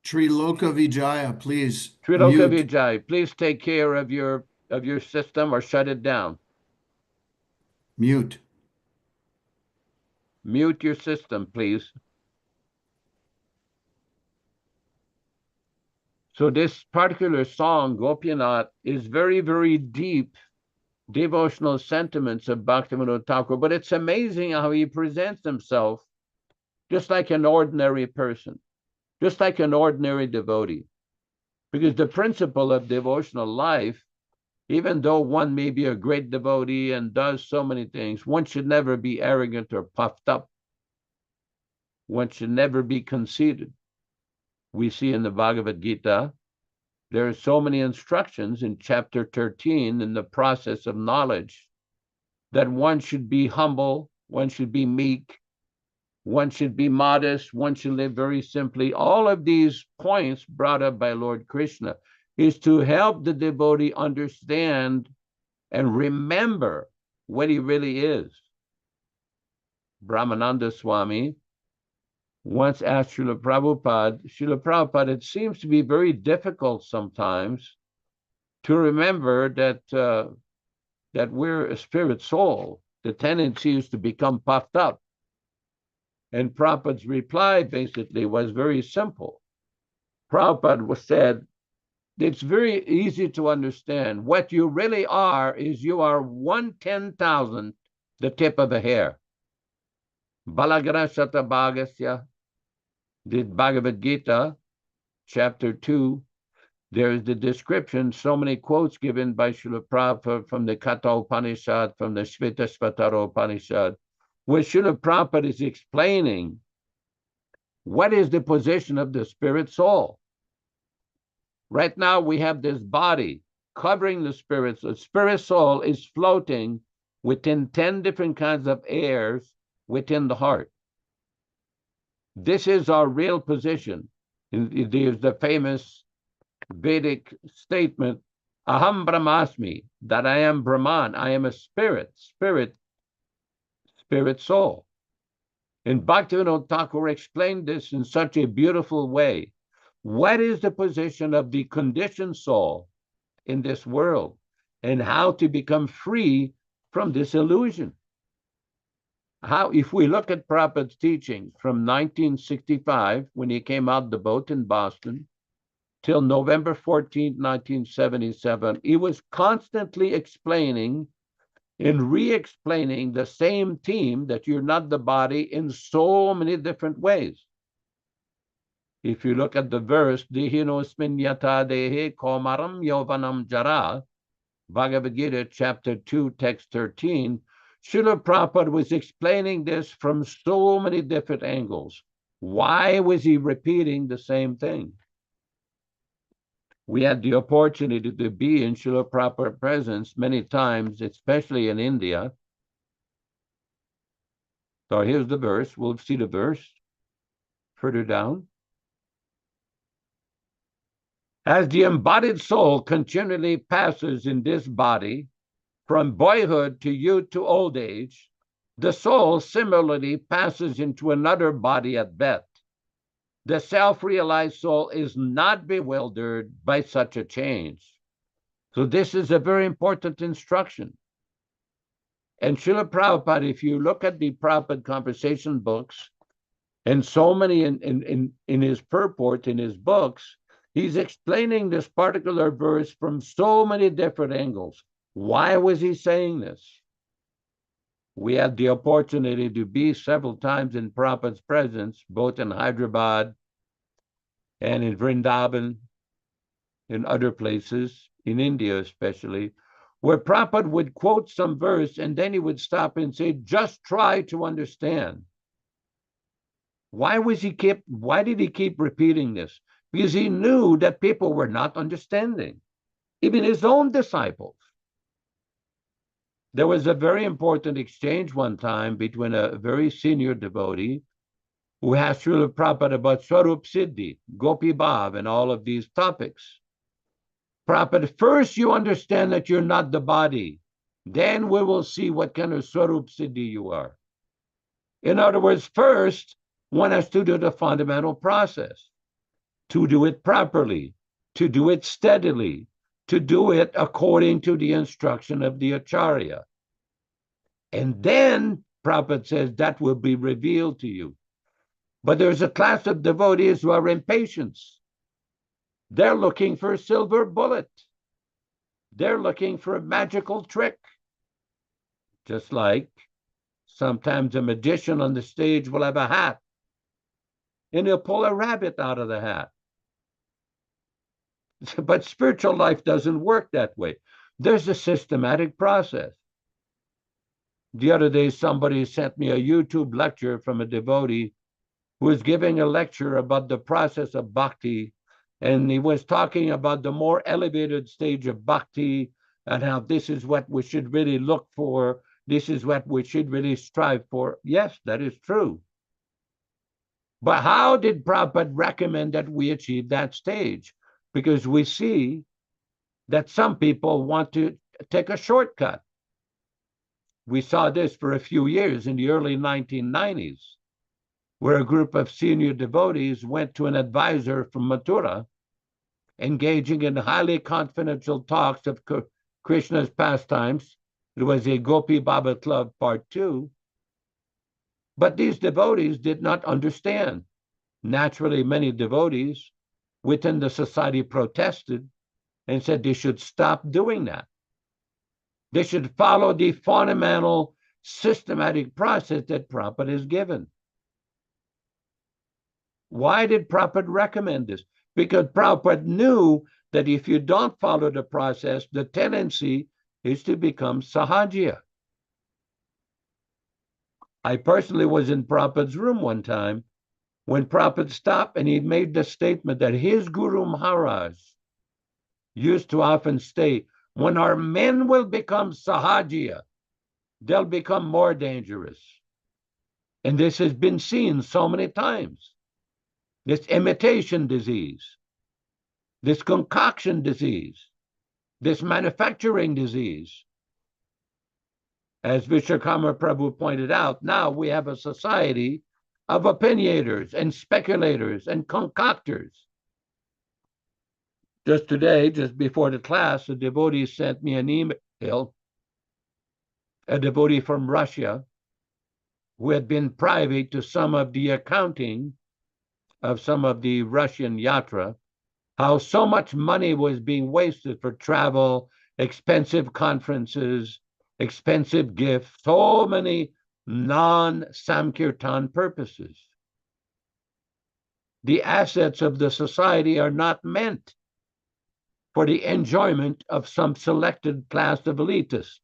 Triloka Vijaya, please. Triloka mute. Vijay, please take care of your system or shut it down. Mute. Mute your system, please. So this particular song, Gopinath, is very, very deep devotional sentiments of Bhaktivedanta Thakur, but it's amazing how he presents himself just like an ordinary person, just like an ordinary devotee. Because the principle of devotional life, even though one may be a great devotee and does so many things, one should never be arrogant or puffed up. One should never be conceited. We see in the Bhagavad Gita, there are so many instructions in chapter 13 in the process of knowledge that one should be humble, one should be meek, one should be modest, one should live very simply. All of these points brought up by Lord Krishna is to help the devotee understand and remember what he really is. Brahmananda Swami once asked Śrīla Prabhupāda, it seems to be very difficult sometimes to remember that we're a spirit soul. The tendency is to become puffed up. And Prabhupada's reply basically was very simple. Prabhupada said, it's very easy to understand. What you really are is you are 1/10,000th the tip of a hair. Balagara Shatabhagasya, the Bhagavad Gita, chapter 2, There's the description, so many quotes given by Śrīla Prabhupada from the Katha Upanishad, from the Shvetashvatara Upanishad, where Śrīla Prabhupada is explaining what is the position of the spirit soul. Right now we have this body covering the spirit. So spirit soul is floating within 10 different kinds of airs within the heart. This is our real position. There's the famous Vedic statement, Aham Brahmasmi, that I am Brahman, I am a spirit soul. And Bhaktivedanta Thakur explained this in such a beautiful way. What is the position of the conditioned soul in this world, and how to become free from this illusion? How, if we look at Prabhupada's teachings from 1965, when he came out the boat in Boston, till November 14, 1977, he was constantly explaining and re-explaining the same theme, that you're not the body, in so many different ways. If you look at the verse, Dihinosmin yata dehe komaram yovanam jara, Bhagavad Gita, chapter 2, text 13, Śrīla Prabhupada was explaining this from so many different angles. Why was he repeating the same thing? We had the opportunity to be in Śrīla Prabhupada's presence many times, especially in India. So here's the verse. We'll see the verse further down. As the embodied soul continually passes in this body, from boyhood to youth to old age, the soul similarly passes into another body at death. The self-realized soul is not bewildered by such a change. So this is a very important instruction. And Śrīla Prabhupada, if you look at the Prabhupada conversation books, and so many in his purport, in his books, he's explaining this particular verse from so many different angles. Why was he saying this? We had the opportunity to be several times in Prabhupada's presence, both in Hyderabad and in Vrindavan, in other places, in India especially, where Prabhupada would quote some verse and then he would stop and say, just try to understand. Why did he keep repeating this? Because he knew that people were not understanding, even his own disciples. There was a very important exchange one time between a very senior devotee who asked Śrīla Prabhupada about Swarup Siddhi, Gopi Bhav, and all of these topics. Prabhupada, first you understand that you're not the body. Then we will see what kind of Swarup Siddhi you are. In other words, first, one has to do the fundamental process, to do it properly, to do it steadily, to do it according to the instruction of the Acharya. And then, Prabhupada says, that will be revealed to you. But there's a class of devotees who are impatient. They're looking for a silver bullet. They're looking for a magical trick. Just like sometimes a magician on the stage will have a hat, and he'll pull a rabbit out of the hat. But spiritual life doesn't work that way. There's a systematic process. The other day, somebody sent me a YouTube lecture from a devotee who was giving a lecture about the process of bhakti, and he was talking about the more elevated stage of bhakti and how this is what we should really look for, this is what we should really strive for. Yes, that is true. But how did Prabhupada recommend that we achieve that stage? Because we see that some people want to take a shortcut. We saw this for a few years in the early 1990s, where a group of senior devotees went to an advisor from Mathura, engaging in highly confidential talks of Krishna's pastimes. It was a Gopi Baba Club Part 2. But these devotees did not understand. Naturally, many devotees within the society protested and said they should stop doing that. They should follow the fundamental systematic process that Prabhupada has given. Why did Prabhupada recommend this? Because Prabhupada knew that if you don't follow the process, the tendency is to become sahaja. I personally was in Prabhupada's room one time when Prabhupada stopped and he made the statement that his Guru Maharaj used to often state, when our men will become sahaja, they'll become more dangerous. And this has been seen so many times. This imitation disease, this concoction disease, this manufacturing disease. As Vishwakarma Prabhu pointed out, now we have a society of opinionators and speculators and concoctors. Just today, just before the class, a devotee sent me an email, a devotee from Russia, who had been privy to some of the accounting of some of the Russian yatra, how so much money was being wasted for travel, expensive conferences, expensive gifts, so many non-Samkirtan purposes. The assets of the society are not meant for the enjoyment of some selected class of elitists.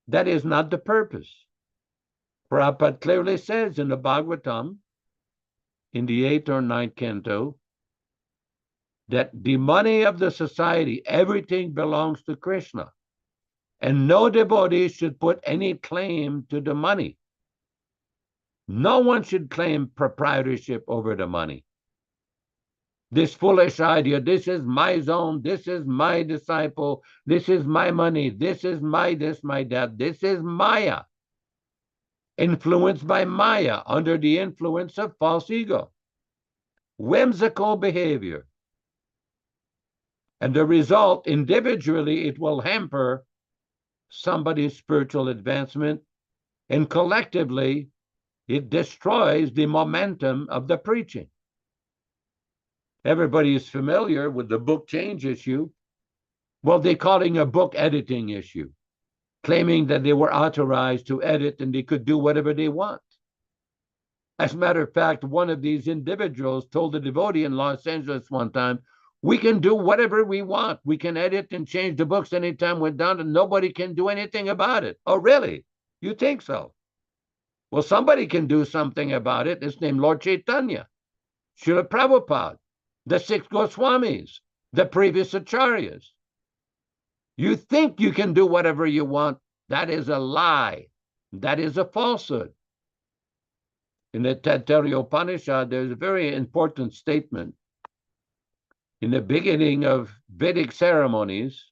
That is not the purpose. Prabhupada clearly says in the Bhagavatam, in the 8th or 9th canto, that the money of the society, everything belongs to Krishna. And no devotee should put any claim to the money. No one should claim proprietorship over the money. This foolish idea, this is my zone, this is my disciple, this is my money, this is my this, my that, this is Maya. Influenced by Maya, under the influence of false ego. Whimsical behavior. And the result, individually, it will hamper somebody's spiritual advancement, and collectively, it destroys the momentum of the preaching. Everybody is familiar with the book change issue. Well, they're calling a book editing issue, claiming that they were authorized to edit and they could do whatever they want. As a matter of fact, one of these individuals told a devotee in Los Angeles one time, we can do whatever we want. We can edit and change the books anytime we're done, and nobody can do anything about it. Oh, really? You think so? Well, somebody can do something about it. It's named Lord Chaitanya, Śrīla Prabhupāda, the 6 Goswamis, the previous acharyas. You think you can do whatever you want. That is a lie. That is a falsehood. In the Taittiriya Upanishad, there's a very important statement. In the beginning of Vedic ceremonies,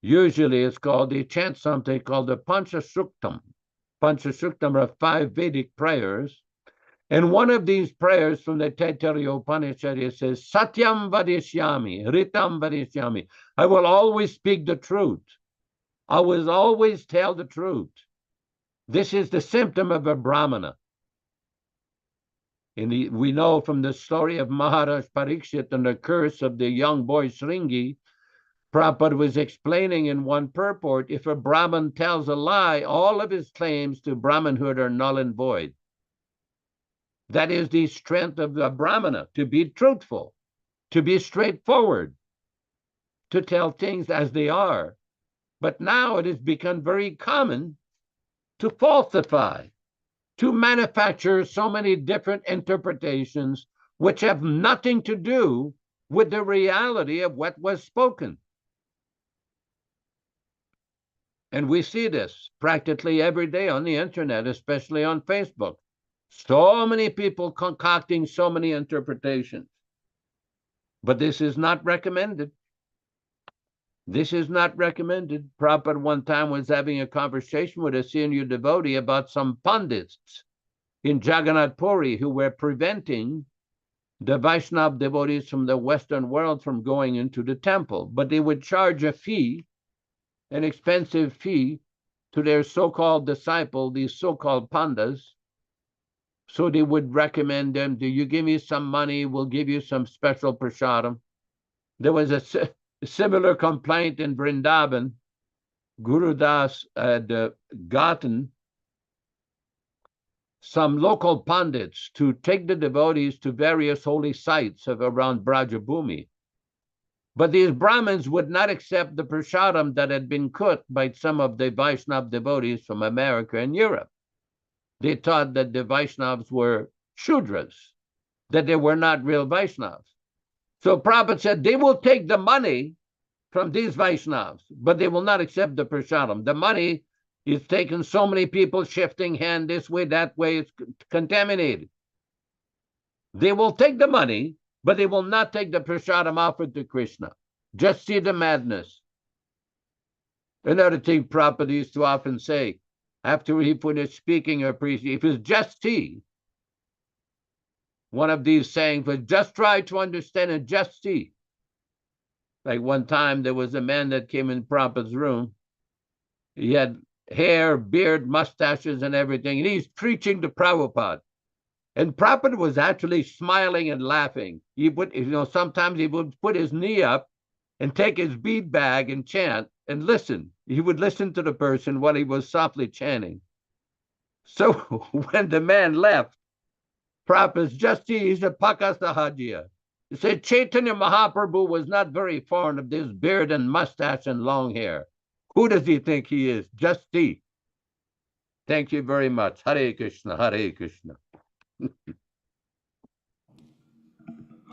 usually it's called, they chant something called the Panchasuktam. Panchasuktam are 5 Vedic prayers. And one of these prayers from the Taittiriya Upanishad, it says, Satyam vadishyami, Ritam vadishyami. I will always speak the truth. I will always tell the truth. This is the symptom of a Brahmana. We know from the story of Maharaj Parikshit and the curse of the young boy Shringi, Prabhupada was explaining in one purport, if a Brahman tells a lie, all of his claims to Brahmanhood are null and void. That is the strength of the Brahmana, to be truthful, to be straightforward, to tell things as they are. But now it has become very common to falsify, to manufacture so many different interpretations which have nothing to do with the reality of what was spoken. And we see this practically every day on the internet, especially on Facebook. So many people concocting so many interpretations. But this is not recommended. This is not recommended. Prabhupada one time was having a conversation with a senior devotee about some pundits in Jagannath Puri who were preventing the Vaishnava devotees from the Western world from going into the temple. But they would charge a fee, an expensive fee, to their so-called disciple, these so-called pandas. So they would recommend them, do you give me some money, we'll give you some special prasadam. There was a similar complaint in Vrindavan. Guru Das had gotten some local pundits to take the devotees to various holy sites of around Brajabhumi. But these Brahmins would not accept the prasadam that had been cooked by some of the Vaishnava devotees from America and Europe. They thought that the Vaishnavas were Shudras, that they were not real Vaishnavas. So Prabhupada said they will take the money from these Vaishnavas, but they will not accept the prasadam. The money is taken, so many people shifting hand this way, that way, it's contaminated. They will take the money, but they will not take the prasadam offered to Krishna. Just see the madness. Another thing Prabhupada used to often say, after he finished speaking or preaching, if it's just see, one of these sayings was, just try to understand and just see. Like one time there was a man that came in Prabhupada's room. He had hair, beard, mustaches, and everything, and he's preaching to Prabhupada. And Prabhupada was actually smiling and laughing. He would, sometimes he would put his knee up and take his bead bag and chant and listen. He would listen to the person while he was softly chanting. So when the man left, Prabhupada just he said, Pakasahajya. He said Chaitanya Mahaprabhu was not very fond of this beard and mustache and long hair. Who does he think he is? Just he. Thank you very much. Hare Krishna, Hare Krishna.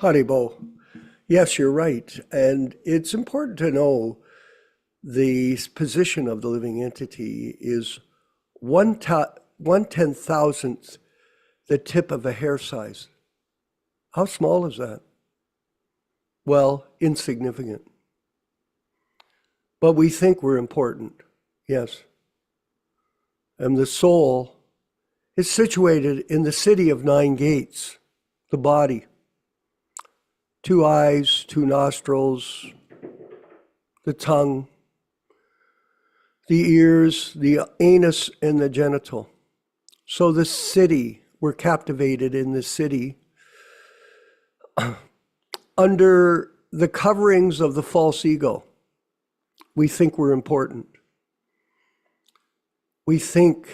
Haribo. Yes, you're right. And it's important to know the position of the living entity is 1/10,000th the tip of a hair size. How small is that? Well, insignificant. But we think we're important. Yes. And the soul is situated in the city of 9 gates, the body. 2 eyes, 2 nostrils, the tongue, the ears, the anus, and the genital. So the city, we're captivated in the city under the coverings of the false ego. We think we're important. We think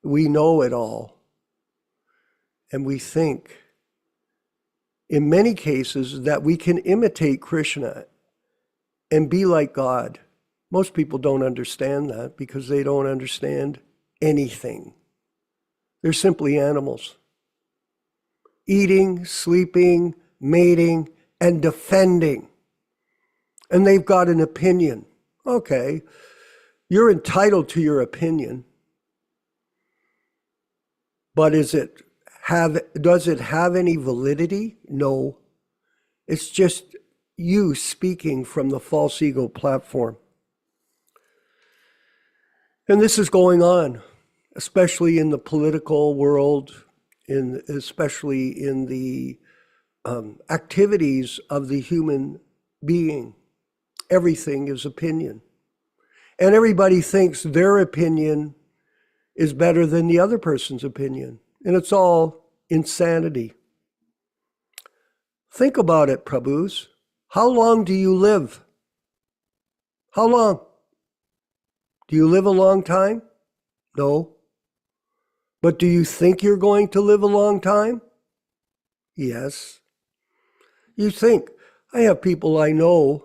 we know it all. And we think, in many cases, that we can imitate Krishna and be like God. Most people don't understand that because they don't understand anything. They're simply animals. Eating, sleeping, mating, and defending. And they've got an opinion. Okay, you're entitled to your opinion. But does it have any validity? No. It's just you speaking from the false ego platform. And this is going on, especially in the political world, especially in the activities of the human being. Everything is opinion. And everybody thinks their opinion is better than the other person's opinion. And it's all insanity. Think about it, Prabhus. How long do you live? How long? Do you live a long time? No. But do you think you're going to live a long time? Yes. You think. I have people I know,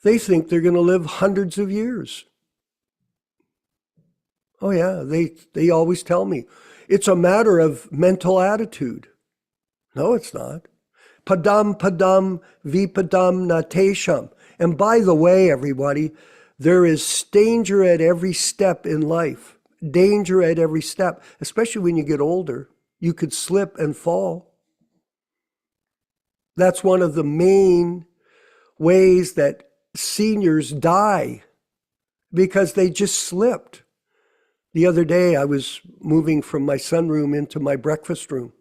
they think they're going to live hundreds of years. Oh yeah, they always tell me, it's a matter of mental attitude. No, it's not. Padam padam vipadam natesham. And by the way, everybody, there is danger at every step in life. Danger at every step, especially when you get older. You could slip and fall. That's one of the main ways that seniors die, because they just slipped. The other day, I was moving from my sunroom into my breakfast room,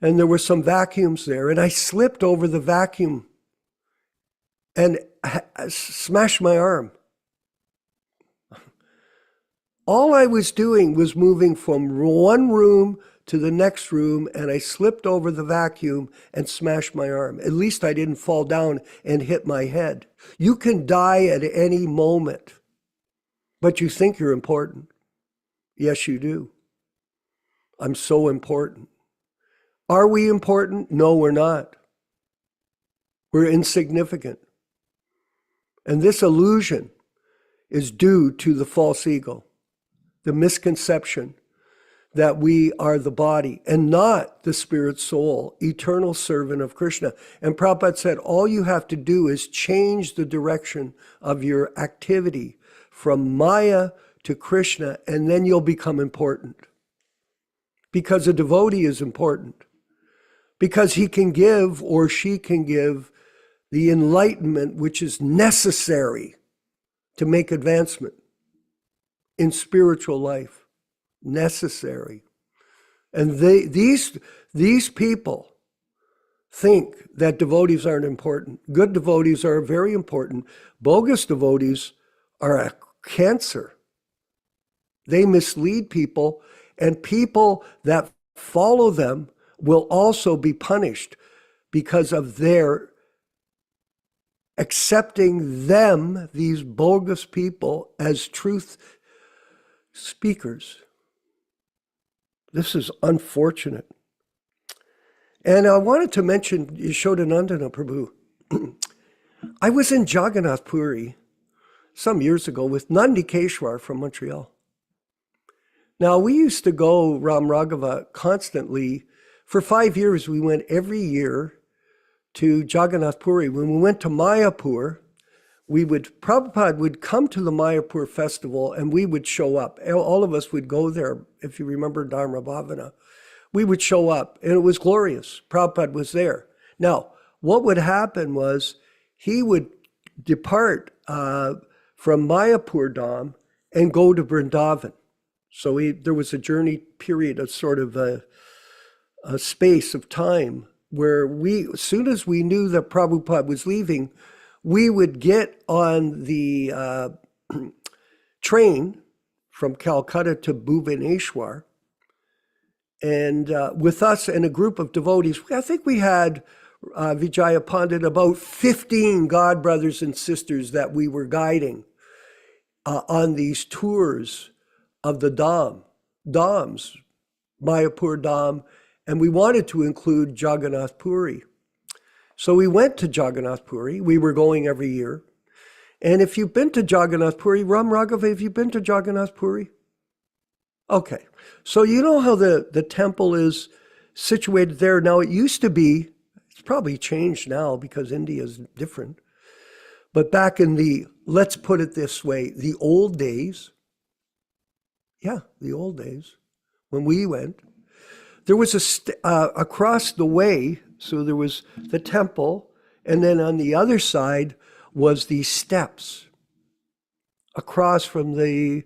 and there were some vacuums there, and I slipped over the vacuum and smashed my arm. All I was doing was moving from one room to the next room, and I slipped over the vacuum and smashed my arm. At least I didn't fall down and hit my head. You can die at any moment, but you think you're important. Yes, you do. I'm so important. Are we important? No, we're not. We're insignificant. And this illusion is due to the false ego, the misconception that we are the body and not the spirit soul, eternal servant of Krishna. And Prabhupada said, all you have to do is change the direction of your activity from Maya to Krishna, and then you'll become important. Because a devotee is important. Because he can give, or she can give, the enlightenment which is necessary to make advancement in spiritual life. Necessary. And these people think that devotees aren't important. Good devotees are very important. Bogus devotees are a cancer. They mislead people, and people that follow them will also be punished because of their accepting them, these bogus people, as truth speakers. This is unfortunate. And I wanted to mention Yaśodā-nandana Prabhu. I was in Jagannath Puri some years ago with Nandikeshwar from Montreal. Now, we used to go Ram Raghava constantly. For 5 years, we went every year to Jagannath Puri. When we went to Mayapur, Prabhupada would come to the Mayapur festival and we would show up. All of us would go there. If you remember Dharma Bhavana, we would show up and it was glorious. Prabhupada was there. Now, what would happen was he would depart from Mayapur Dham and go to Vrindavan. So there was a journey period, a sort of a space of time where as soon as we knew that Prabhupada was leaving, we would get on the train from Calcutta to Bhubaneswar. And with us and a group of devotees, I think we had Vijaya Pandit, about 15 god brothers and sisters that we were guiding on these tours of the Dhams, Mayapur Dham, and we wanted to include Jagannath Puri. So we went to Jagannath Puri. We were going every year. And if you've been to Jagannath Puri, Ram Raghava, have you been to Jagannath Puri? Okay. So you know how the temple is situated there. Now, it used to be, it's probably changed now because India is different. But back in let's put it this way, the old days, when we went, there was across the way, so there was the temple, and then on the other side was the steps across from the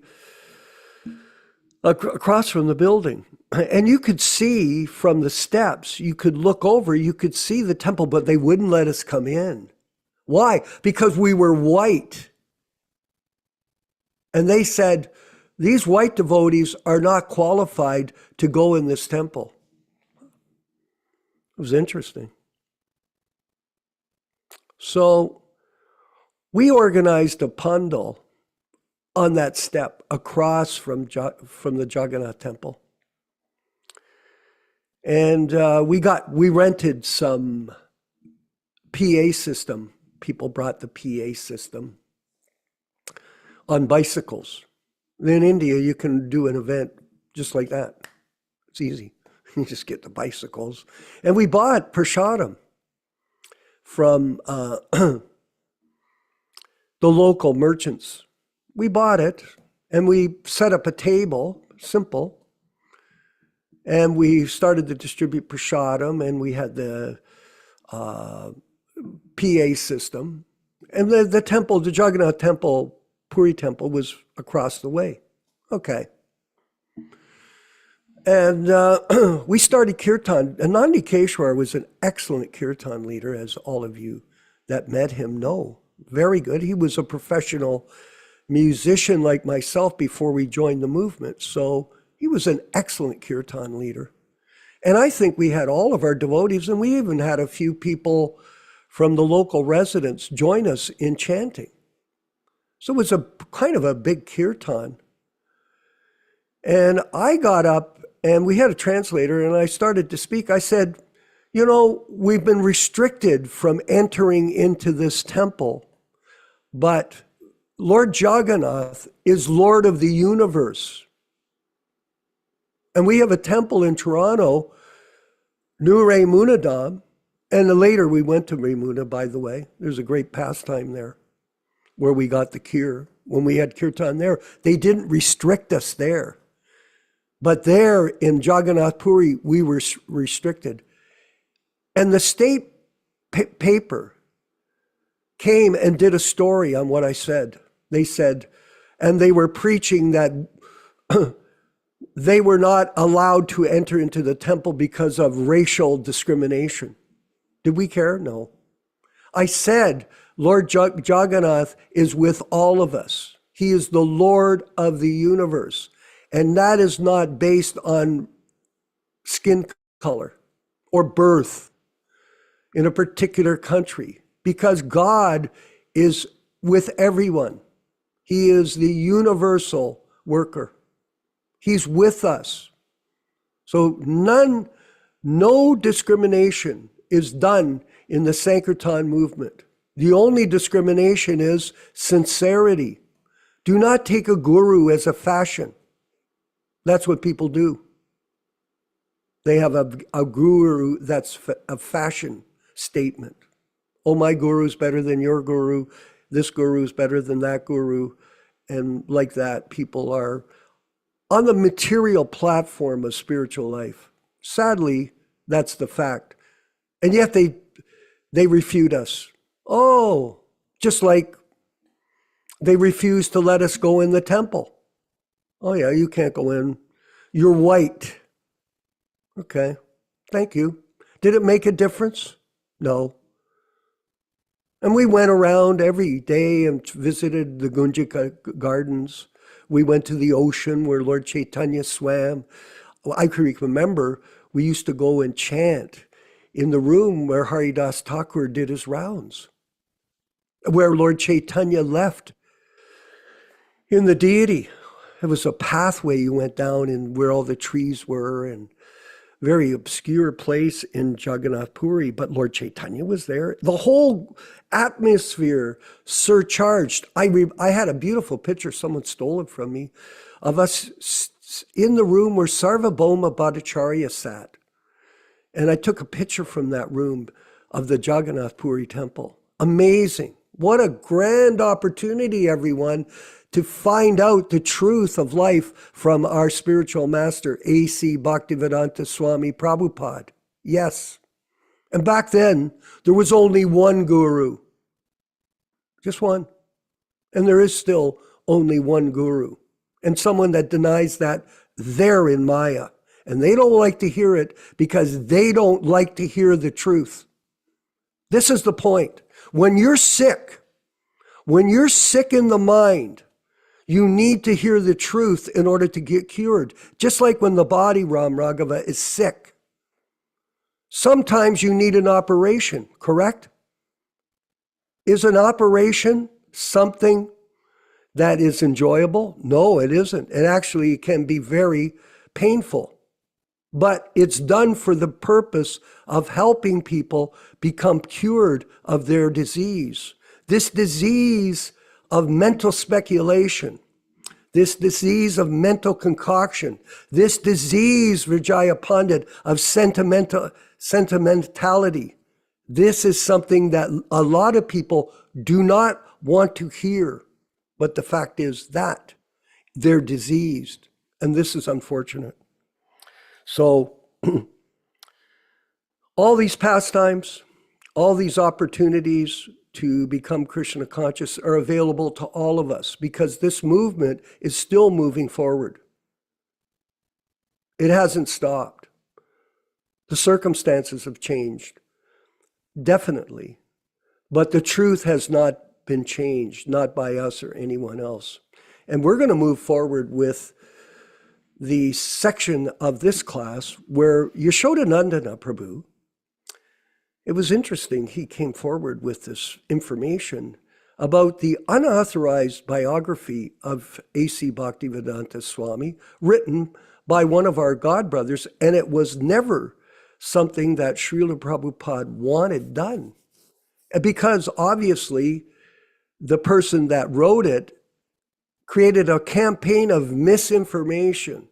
building. And you could see from the steps, you could look over, you could see the temple, but they wouldn't let us come in. Why? Because we were white. And they said, these white devotees are not qualified to go in this temple. It was interesting. So we organized a pandal on that step across from the Jagannath temple. And we rented some PA system. People brought the PA system on bicycles. In India, you can do an event just like that. It's easy. You just get the bicycles. And we bought prasadam from the local merchants. We bought it and we set up a table, simple, and we started to distribute prasadam, and we had the PA system. And the temple, the Jagannath temple, Puri temple, was across the way. Okay. And we started kirtan. And Nandikeshwar was an excellent kirtan leader, as all of you that met him know. Very good. He was a professional musician like myself before we joined the movement. So he was an excellent kirtan leader. And I think we had all of our devotees, and we even had a few people from the local residents join us in chanting. So it was a kind of a big kirtan. And I got up, and we had a translator, and I started to speak. I said, you know, we've been restricted from entering into this temple But Lord Jagannath is Lord of the universe. And we have a temple in Toronto, Nure Munadam, and later we went to Raimuna, by the way. There's a great pastime there where we got the cure. When we had kirtan there, they didn't restrict us there. But there in Jagannath Puri, we were restricted. And the state paper came and did a story on what I said. They said, and they were preaching that they were not allowed to enter into the temple because of racial discrimination. Did we care? No. I said, Lord Jagannath is with all of us. He is the Lord of the universe. And that is not based on skin color or birth in a particular country, because God is with everyone. He is the universal worker. He's with us. So no discrimination is done in the Sankirtan movement. The only discrimination is sincerity. Do not take a guru as a fashion. That's what people do. They have a guru that's a fashion statement. Oh, my guru is better than your guru. This guru is better than that guru. And like that, people are on the material platform of spiritual life. Sadly, that's the fact. And yet they refute us. Oh, just like they refuse to let us go in the temple. Oh yeah, you can't go in. You're white. Okay, thank you. Did it make a difference? No. And we went around every day and visited the Gunjika gardens. We went to the ocean where Lord Chaitanya swam. I can remember we used to go and chant in the room where Haridas Thakur did his rounds, where Lord Chaitanya left in the deity. It was a pathway you went down in where all the trees were, and very obscure place in Jagannath Puri, but Lord Chaitanya was there. The whole atmosphere surcharged. I had a beautiful picture, someone stole it from me, of us in the room where Sarvabhauma Bhattacharya sat. And I took a picture from that room of the Jagannath Puri temple. Amazing. What a grand opportunity, everyone, to find out the truth of life from our spiritual master, A.C. Bhaktivedanta Swami Prabhupāda. Yes. And back then, there was only one guru. Just one. And there is still only one guru. And someone that denies that, they're in Maya. And they don't like to hear it because they don't like to hear the truth. This is the point. When you're sick in the mind, you need to hear the truth in order to get cured. Just like when the body, Ram Raghava, is sick. Sometimes you need an operation, correct? Is an operation something that is enjoyable? No, it isn't. It actually can be very painful. But it's done for the purpose of helping people become cured of their disease. This disease of mental speculation, this disease of mental concoction, this disease, Vijaya Pandit, of sentimentality. This is something that a lot of people do not want to hear. But the fact is that they're diseased. And this is unfortunate. So all these pastimes, all these opportunities to become Krishna conscious are available to all of us because this movement is still moving forward. It hasn't stopped. The circumstances have changed, definitely, but the truth has not been changed, not by us or anyone else. And we're going to move forward with the section of this class where Yaśodā-nandana Prabhu, it was interesting, he came forward with this information about the unauthorized biography of A.C. Bhaktivedanta Swami, written by one of our godbrothers, and it was never something that Śrīla Prabhupāda wanted done. Because obviously, the person that wrote it created a campaign of misinformation.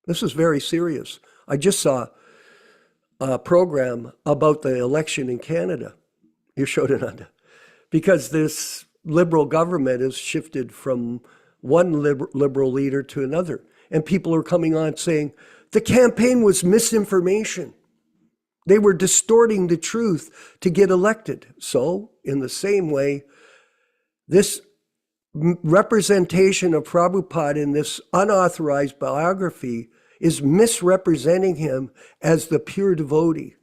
This is very serious. I just saw a program about the election in Canada, Yaśodā-nandana, because this liberal government has shifted from one liberal leader to another. And people are coming on saying, the campaign was misinformation. They were distorting the truth to get elected. So, in the same way, this representation of Prabhupada in this unauthorized biography is misrepresenting him as the pure devotee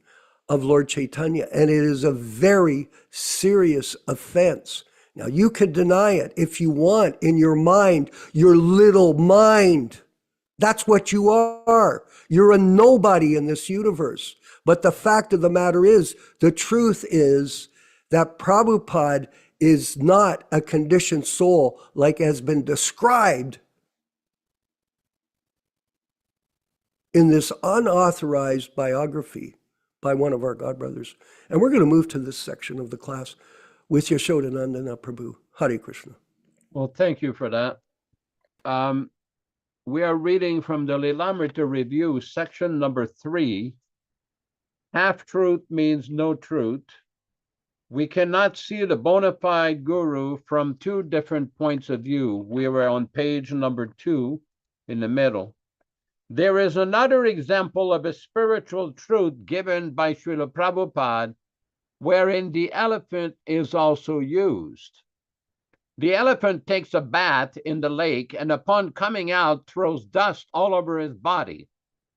of Lord Chaitanya. And it is a very serious offense. Now, you could deny it if you want in your mind, your little mind. That's what you are. You're a nobody in this universe. But the fact of the matter is, the truth is that Prabhupada is not a conditioned soul like has been described in this unauthorized biography by one of our godbrothers. And we're going to move to this section of the class with Yaśodā-nandana Prabhu. Hare Krishna. Well, thank you for that. We are reading from the Lilamrita Review, section number 3. Half-truth means no truth. We cannot see the bona fide guru from two different points of view. We were on page number 2 in the middle. There is another example of a spiritual truth given by Śrīla Prabhupāda, wherein the elephant is also used. The elephant takes a bath in the lake and upon coming out throws dust all over his body.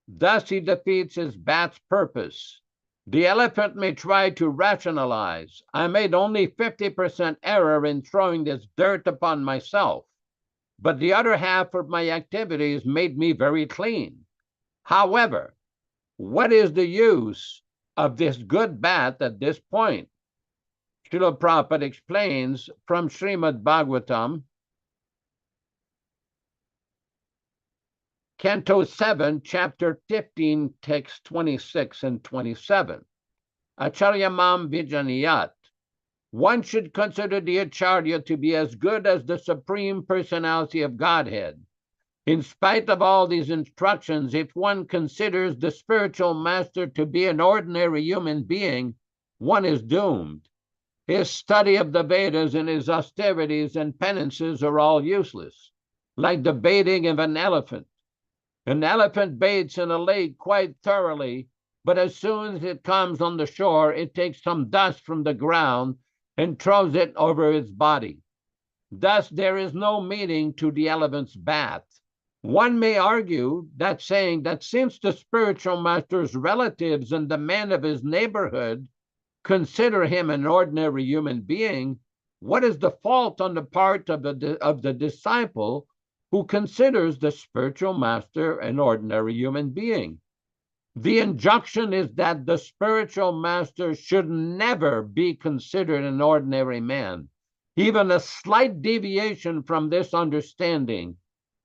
Thus he defeats his bath's purpose. The elephant may try to rationalize. I made only 50% error in throwing this dirt upon myself, but the other half of my activities made me very clean. However, what is the use of this good bath at this point? Śrīla Prabhupāda explains from Śrīmad-Bhāgavatam, Canto 7, Chapter 15, Text 26 and 27. Acharya mam vijaniyat. One should consider the Acharya to be as good as the Supreme Personality of Godhead. In spite of all these instructions, if one considers the spiritual master to be an ordinary human being, one is doomed. His study of the Vedas and his austerities and penances are all useless, like the bathing of an elephant. An elephant bathes in a lake quite thoroughly, but as soon as it comes on the shore, it takes some dust from the ground and throws it over its body. Thus, there is no meaning to the elephant's bath. One may argue that saying that since the spiritual master's relatives and the men of his neighborhood consider him an ordinary human being, what is the fault on the part of the disciple who considers the spiritual master an ordinary human being? The injunction is that the spiritual master should never be considered an ordinary man. Even a slight deviation from this understanding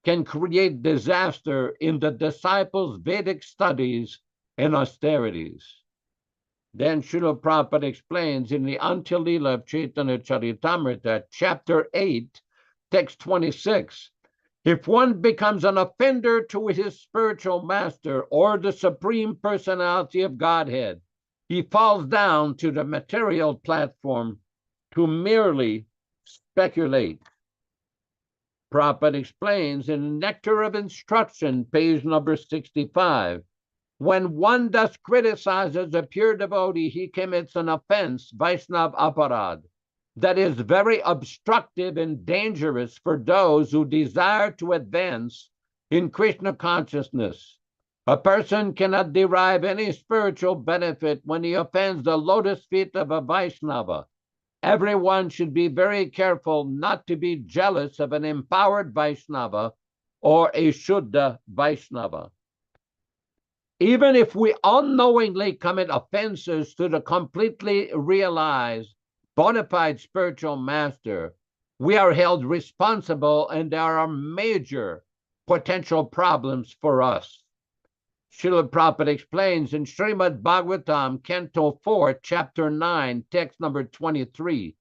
can create disaster in the disciples' Vedic studies and austerities. Then Śrīla Prabhupāda explains in the Antya-lila of Chaitanya Charitamrita, Chapter 8, Text 26, if one becomes an offender to his spiritual master or the Supreme Personality of Godhead, he falls down to the material platform to merely speculate. Prabhupada explains in Nectar of Instruction, page number 65, when one thus criticizes a pure devotee, he commits an offense, Vaishnava aparad, that is very obstructive and dangerous for those who desire to advance in Krishna consciousness. A person cannot derive any spiritual benefit when he offends the lotus feet of a Vaishnava. Everyone should be very careful not to be jealous of an empowered Vaishnava or a Shuddha Vaishnava. Even if we unknowingly commit offenses to the completely realized bona fide spiritual master, we are held responsible and there are major potential problems for us. Śrīla Prabhupada explains in Śrīmad-Bhāgavatam, Canto 4, Chapter 9, text number 23,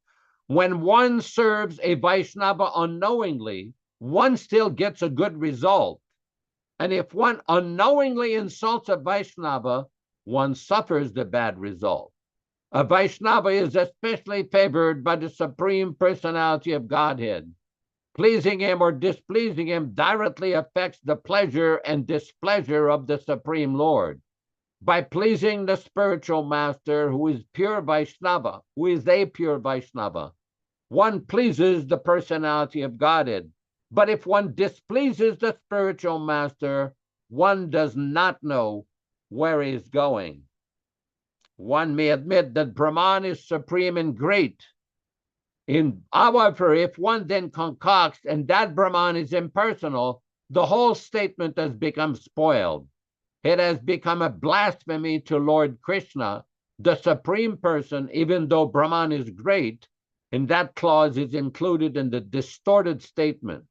when one serves a Vaishnava unknowingly, one still gets a good result. And if one unknowingly insults a Vaishnava, one suffers the bad result. A Vaishnava is especially favored by the Supreme Personality of Godhead. Pleasing him or displeasing him directly affects the pleasure and displeasure of the Supreme Lord. By pleasing the spiritual master, who is pure Vaishnava, who is a pure Vaishnava, one pleases the personality of Godhead. But if one displeases the spiritual master, one does not know where he is going. One may admit that Brahman is supreme and great. However, if one then concocts and that Brahman is impersonal, the whole statement has become spoiled. It has become a blasphemy to Lord Krishna, the Supreme Person, even though Brahman is great, and that clause is included in the distorted statement.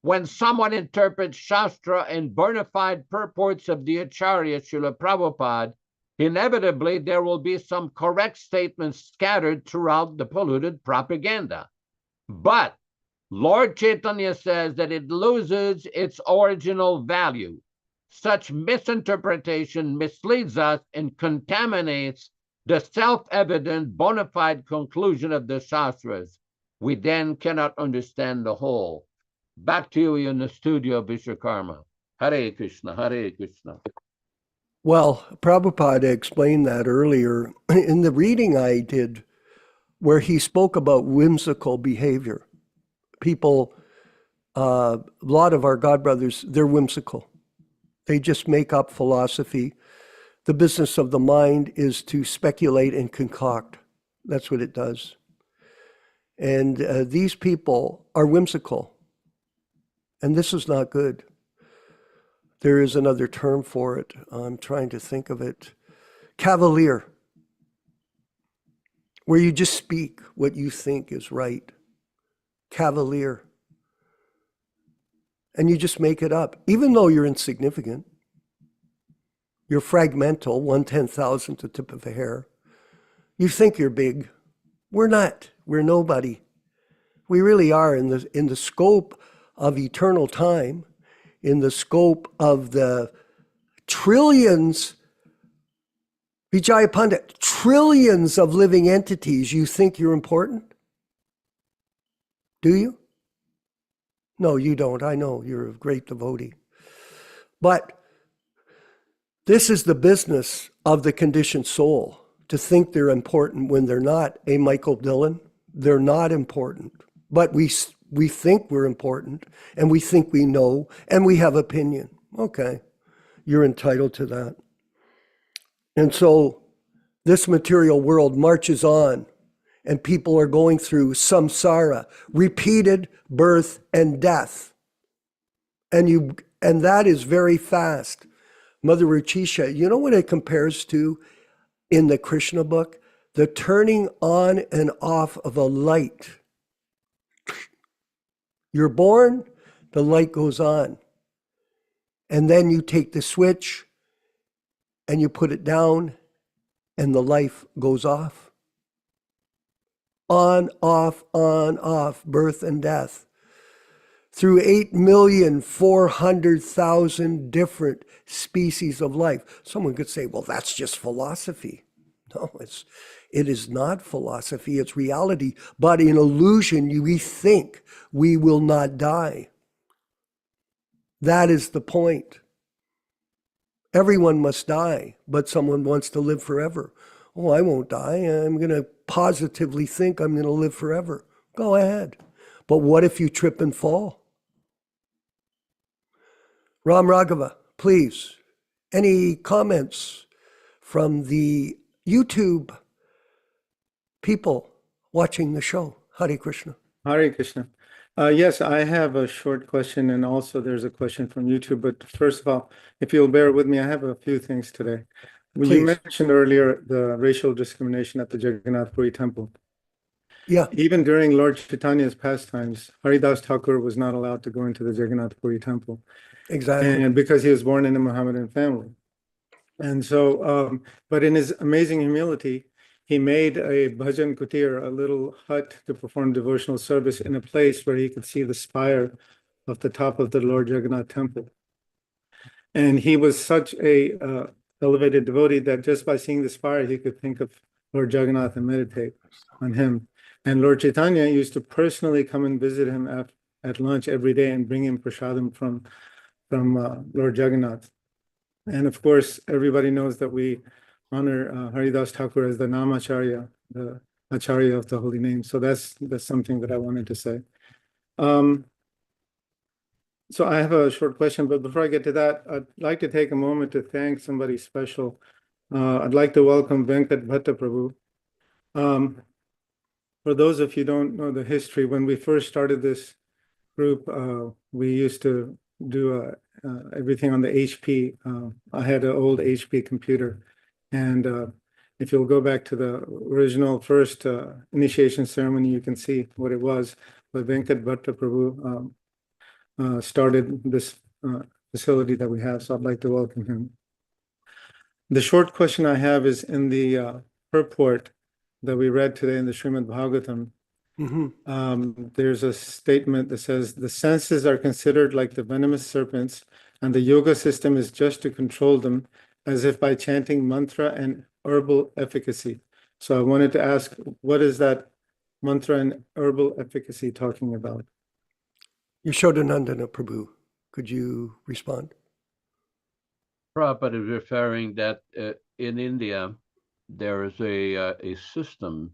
When someone interprets Shastra and bona fide purports of the Acharya Śrīla Prabhupāda, inevitably there will be some correct statements scattered throughout the polluted propaganda. But Lord Chaitanya says that it loses its original value. Such misinterpretation misleads us and contaminates the self-evident bona fide conclusion of the Shastras. We then cannot understand the whole. Back to you in the studio, Vishwakarma. Hare Krishna, Hare Krishna. Well, Prabhupada explained that earlier in the reading I did, where he spoke about whimsical behavior. People, a lot of our godbrothers, they're whimsical. They just make up philosophy. The business of the mind is to speculate and concoct. That's what it does. And these people are whimsical. And this is not good. There is another term for it. I'm trying to think of it. Cavalier. Where you just speak what you think is right. Cavalier. And you just make it up, even though you're insignificant. You're fragmental, 1/10,000th the tip of a hair. You think you're big. We're not. We're nobody. We really are in the scope of eternal time, in the scope of the trillions, Vijaya Pandit, trillions of living entities. You think you're important? Do you? No, you don't. I know you're a great devotee. But this is the business of the conditioned soul, to think they're important when they're not. Michael Dillon, they're not important. But we think we're important, and we think we know, and we have opinion. Okay, you're entitled to that. And so this material world marches on, and people are going through samsara, repeated birth and death. And that is very fast. Mother Ruchisha, you know what it compares to in the Krishna book? The turning on and off of a light. You're born, the light goes on. And then you take the switch and you put it down and the life goes off. On, off, birth and death. Through 8,400,000 different species of life. Someone could say, well, that's just philosophy. No, it is not philosophy, it's reality. But in illusion, we think we will not die. That is the point. Everyone must die, but someone wants to live forever. Oh, I won't die. I'm going to positively think I'm going to live forever. Go ahead. But what if you trip and fall? Ram Raghava, please. Any comments from the YouTube people watching the show? Hare Krishna. Hare Krishna. Yes, I have a short question, and also there's a question from YouTube. But first of all, if you'll bear with me, I have a few things today. Please. You mentioned earlier the racial discrimination at the Jagannath Puri temple. Yeah. Even during Lord Chaitanya's pastimes, Haridas Thakur was not allowed to go into the Jagannath Puri temple. Exactly. And because he was born in a Mohammedan family. And so, but in his amazing humility, he made a bhajan kutir, a little hut to perform devotional service in a place where he could see the spire of the top of the Lord Jagannath temple. And he was such a elevated devotee that just by seeing the spire, he could think of Lord Jagannath and meditate on him. And Lord Chaitanya used to personally come and visit him at lunch every day and bring him prasadam from Lord Jagannath. And of course, everybody knows that we honor Haridas Thakur as the Namacharya, the Acharya of the holy name. So that's something that I wanted to say. So I have a short question, but before I get to that, I'd like to take a moment to thank somebody special. I'd like to welcome Venkat Bhatta Prabhu. For those of you who don't know the history, when we first started this group, we used to do everything on the HP. I had an old HP computer. And if you'll go back to the original first initiation ceremony, you can see what it was. But Venkat Bhatta Prabhu started this facility that we have. So I'd like to welcome him. The short question I have is in the purport that we read today in the Śrīmad-Bhāgavatam. There's a statement that says the senses are considered like the venomous serpents, and the yoga system is just to control them, as if by chanting mantra and herbal efficacy. So I wanted to ask, what is that mantra and herbal efficacy talking about? Yaśodā-nandana Prabhu, could you respond? Prabhupada is referring that in India, there is a system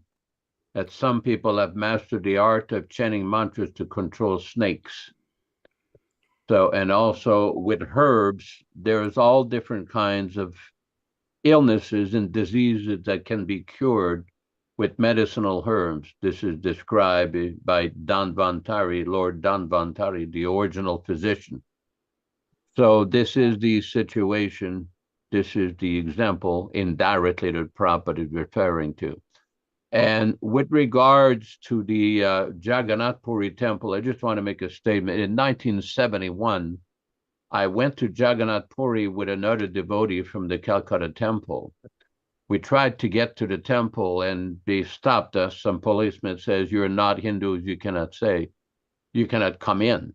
that some people have mastered the art of chanting mantras to control snakes. So, and also with herbs, there's all different kinds of illnesses and diseases that can be cured with medicinal herbs. This is described by Dhanvantari, Lord Dhanvantari, the original physician. So this is the situation, this is the example indirectly that Prabhupada is referring to. And with regards to the Jagannath Puri temple, I just want to make a statement. In 1971, I went to Jagannath Puri with another devotee from the Calcutta temple. We tried to get to the temple and they stopped us. Some policeman says, "You're not Hindus, you cannot come in."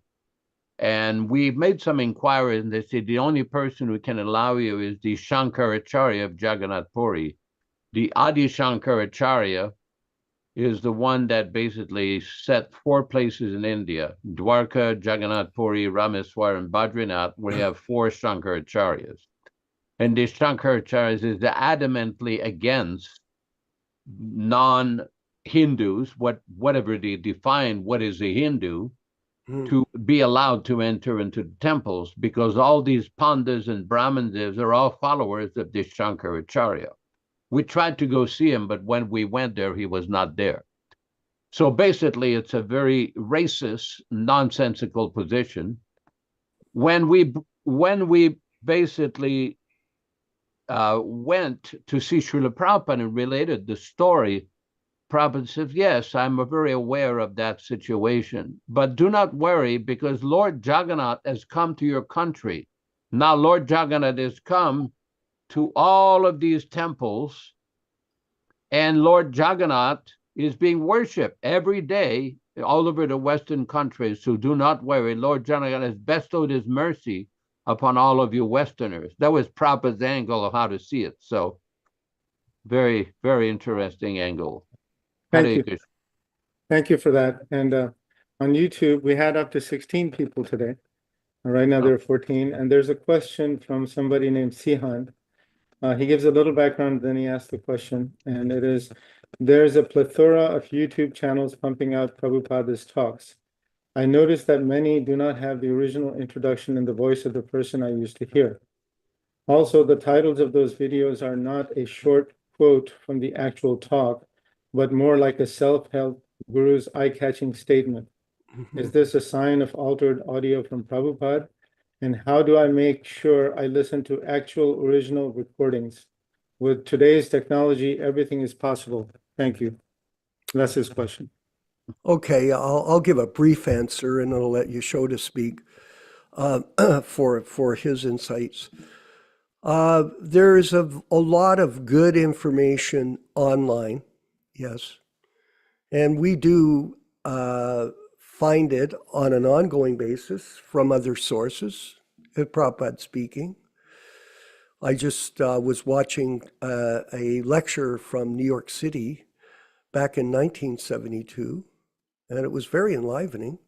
And we made some inquiries and they said, the only person who can allow you is the Shankaracharya of Jagannath Puri. The Adi Shankaracharya is the one that basically set 4 places in India, Dwarka, Jagannath Puri, Rameswar, and Badrinath, where you have 4 Shankaracharyas. And the Shankaracharyas is adamantly against non-Hindus, whatever they define what is a Hindu, to be allowed to enter into the temples, because all these Pandas and Brahmanas are all followers of this Shankaracharya. We tried to go see him, but when we went there, he was not there. So basically, it's a very racist, nonsensical position. When we basically went to see Śrīla Prabhupāda and related the story, Prabhupada says, yes, I'm very aware of that situation, but do not worry, because Lord Jagannath has come to your country. Now Lord Jagannath has come to all of these temples, and Lord Jagannath is being worshipped every day all over the Western countries. So do not worry, Lord Jagannath has bestowed his mercy upon all of you Westerners. That was Prabhupada's angle of how to see it. So very, very interesting angle. Thank you. Thank you for that. And on YouTube, we had up to 16 people today. Right now there are 14. And there's a question from somebody named Sihan. He gives a little background, then he asks the question. And it is, there's a plethora of YouTube channels pumping out Prabhupada's talks. I noticed that many do not have the original introduction in the voice of the person I used to hear. Also, the titles of those videos are not a short quote from the actual talk, but more like a self-help guru's eye-catching statement. Is this a sign of altered audio from Prabhupada? And how do I make sure I listen to actual original recordings? With today's technology, everything is possible. Thank you. That's his question. Okay, I'll give a brief answer and I'll let Yaśodā speak for his insights. There's a lot of good information online, yes. And we do find it on an ongoing basis from other sources, Prabhupada speaking. I just was watching a lecture from New York City back in 1972, and it was very enlivening.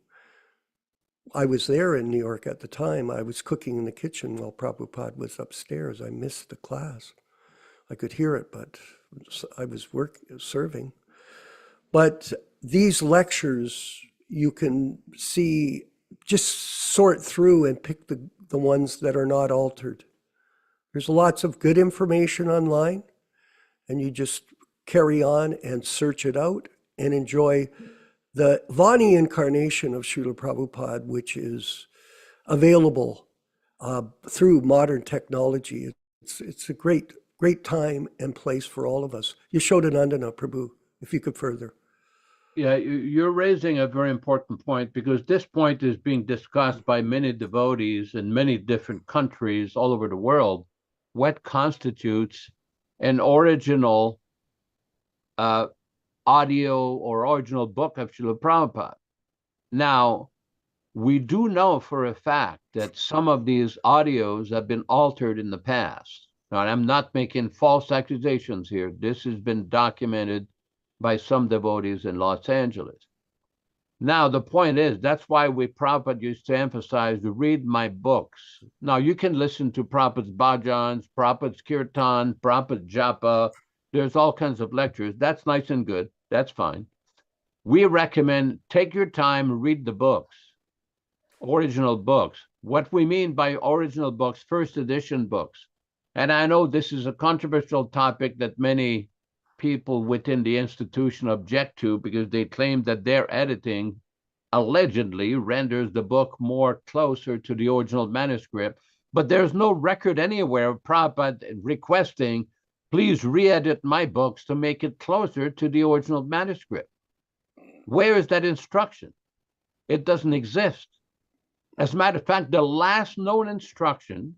I was there in New York at the time. I was cooking in the kitchen while Prabhupada was upstairs. I missed the class. I could hear it, but I was serving. But these lectures, you can see, just sort through and pick the ones that are not altered. There's lots of good information online, and you just carry on and search it out and enjoy the Vani incarnation of Śrīla Prabhupada, which is available through modern technology. It's a great time and place for all of us. Yaśodā-nandana Prabhu, if you could further. Yeah, you're raising a very important point, because this point is being discussed by many devotees in many different countries all over the world. What constitutes an original audio or original book of Śrīla Prabhupada? Now, we do know for a fact that some of these audios have been altered in the past. Now, I'm not making false accusations here. This has been documented by some devotees in Los Angeles. Now, the point is, that's why Prabhupada used to emphasize to read my books. Now, you can listen to Prabhupada's bhajans, Prabhupada's kirtan, Prabhupada's japa. There's all kinds of lectures. That's nice and good. That's fine. We recommend take your time, read the books, original books. What we mean by original books, first edition books. And I know this is a controversial topic that many people within the institution object to, because they claim that their editing allegedly renders the book more closer to the original manuscript. But there's no record anywhere of Prabhupada requesting, please re-edit my books to make it closer to the original manuscript. Where is that instruction? It doesn't exist. As a matter of fact, the last known instruction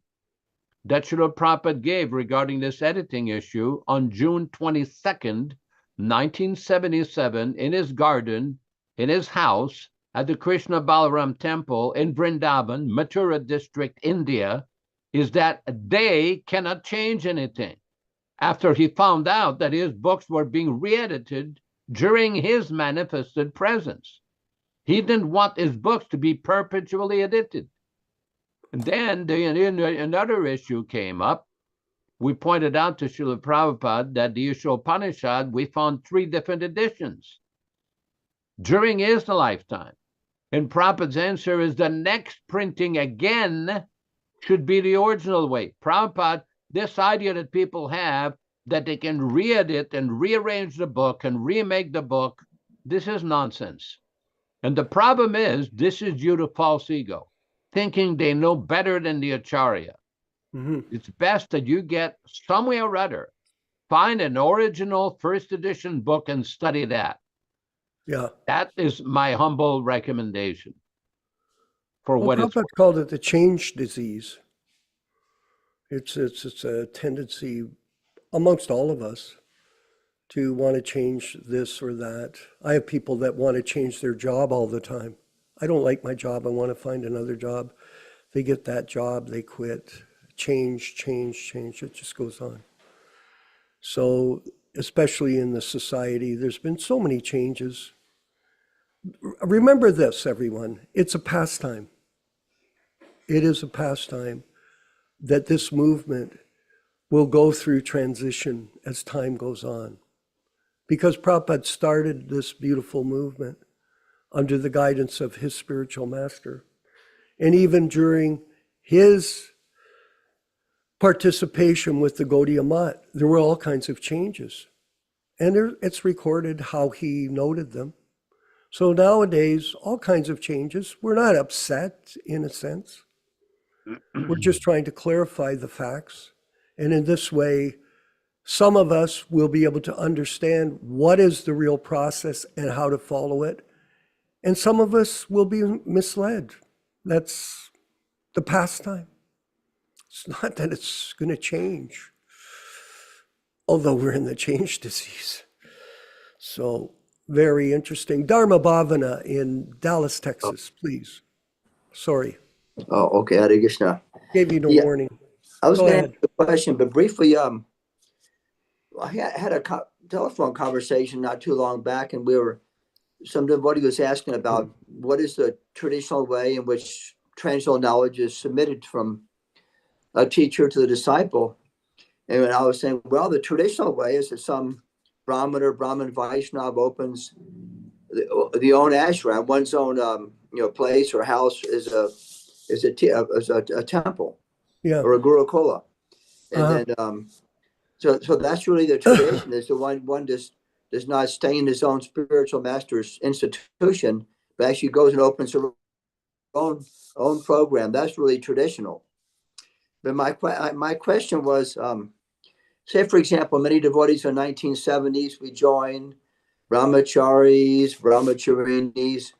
that Śrīla Prabhupada gave regarding this editing issue on June 22nd, 1977, in his garden, in his house, at the Krishna Balaram Temple in Vrindavan, Mathura district, India, is that they cannot change anything. After he found out that his books were being re-edited during his manifested presence. He didn't want his books to be perpetually edited. And then another issue came up. We pointed out to Śrīla Prabhupada that the Ishopanishad, we found 3 different editions during his lifetime. And Prabhupada's answer is the next printing again should be the original way. Prabhupada, this idea that people have that they can re-edit and rearrange the book and remake the book, this is nonsense. And the problem is, this is due to false ego, thinking they know better than the Acharya. Mm-hmm. It's best that you get somewhere or other, find an original first edition book and study that. Yeah. That is my humble recommendation. For what it's Prabhupada called it the change disease. It's a tendency amongst all of us to want to change this or that. I have people that want to change their job all the time. I don't like my job. I want to find another job. They get that job, they quit. Change. It just goes on. So, especially in the society, there's been so many changes. Remember this, everyone. It's a pastime. It is a pastime that this movement will go through transition as time goes on. Because Prabhupada started this beautiful movement under the guidance of his spiritual master. And even during his participation with the Gaudiya Math, there were all kinds of changes. And it's recorded how he noted them. So nowadays, all kinds of changes. We're not upset, in a sense. We're just trying to clarify the facts. And in this way, some of us will be able to understand what is the real process and how to follow it. And some of us will be misled. That's the pastime. It's not that it's going to change, although we're in the change disease. So very interesting. Dharma Bhavana in Dallas, Texas, please. Sorry, Oh, okay. Hare Krishna. gave you no Yeah. warning. I was Go going to ahead. ask a question, but briefly, I had a telephone conversation not too long back, and some devotee was asking about what is the traditional way in which transcendental knowledge is submitted from a teacher to the disciple. And I was saying, well, the traditional way is that some Brahmin or Brahmin Vaishnava opens the own ashram, one's own place or house is a temple, Yeah. or a Gurukula. And then so that's really the tradition, is the one does not stay in his own spiritual master's institution, but actually goes and opens her own program. That's really traditional. But my question was, say, for example, many devotees in the 1970s, we joined brahmacharis, brahmacharinis.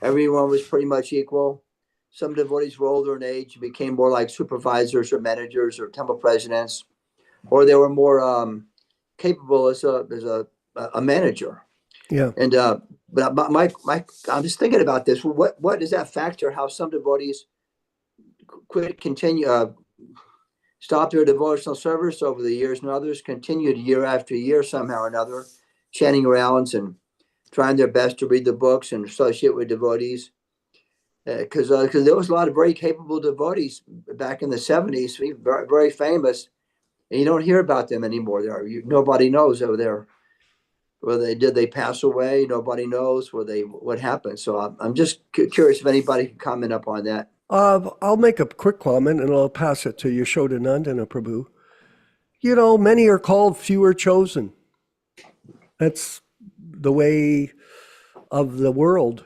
Everyone was pretty much equal. Some devotees were older in age, became more like supervisors or managers or temple presidents, or they were more capable as a manager. Yeah. And but I'm just thinking about this. What does that factor? How some devotees stop their devotional service over the years, and others continued year after year somehow or another, chanting rounds and trying their best to read the books and associate with devotees. Because there was a lot of very capable devotees back in the 70s, very, very famous, and you don't hear about them anymore. Nobody knows over there. Did they pass away? Nobody knows what happened. So I'm just curious if anybody can comment up on that. I'll make a quick comment and I'll pass it to Yaśodā-nandana Prabhu. Many are called, few are chosen. That's the way of the world.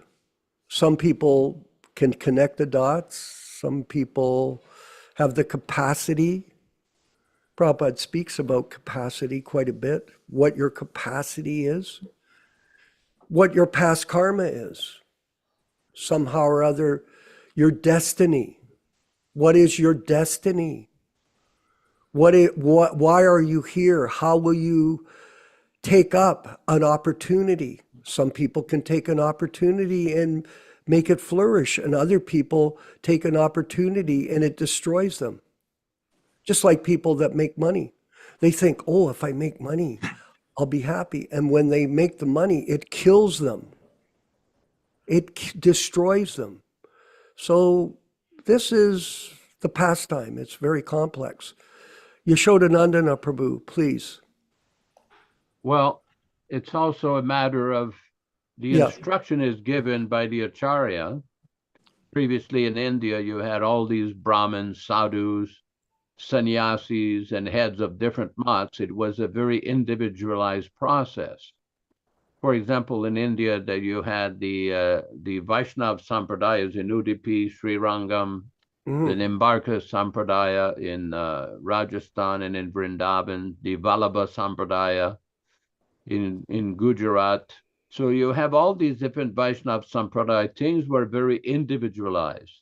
Some people can connect the dots. Some people have the capacity. Prabhupada speaks about capacity quite a bit, what your capacity is, what your past karma is. Somehow or other, your destiny. What is your destiny? Why are you here? How will you take up an opportunity? Some people can take an opportunity and make it flourish, and other people take an opportunity and it destroys them. Just like people that make money. They think, oh, if I make money, I'll be happy. And when they make the money, it kills them. It destroys them. So this is the pastime. It's very complex. Yaśodā-nandana Prabhu, please. Well, it's also a matter of the instruction is given by the Acharya. Previously in India, you had all these Brahmins, sadhus, sannyasis, and heads of different mats. It was a very individualized process. For example, in India, that you had the Vaishnava Sampradayas in Udupi, Srirangam, the Nimbarka Sampradaya in Rajasthan and in Vrindavan, the Vallabha Sampradaya in Gujarat. So you have all these different Vaishnava Sampradaya. Things were very individualized.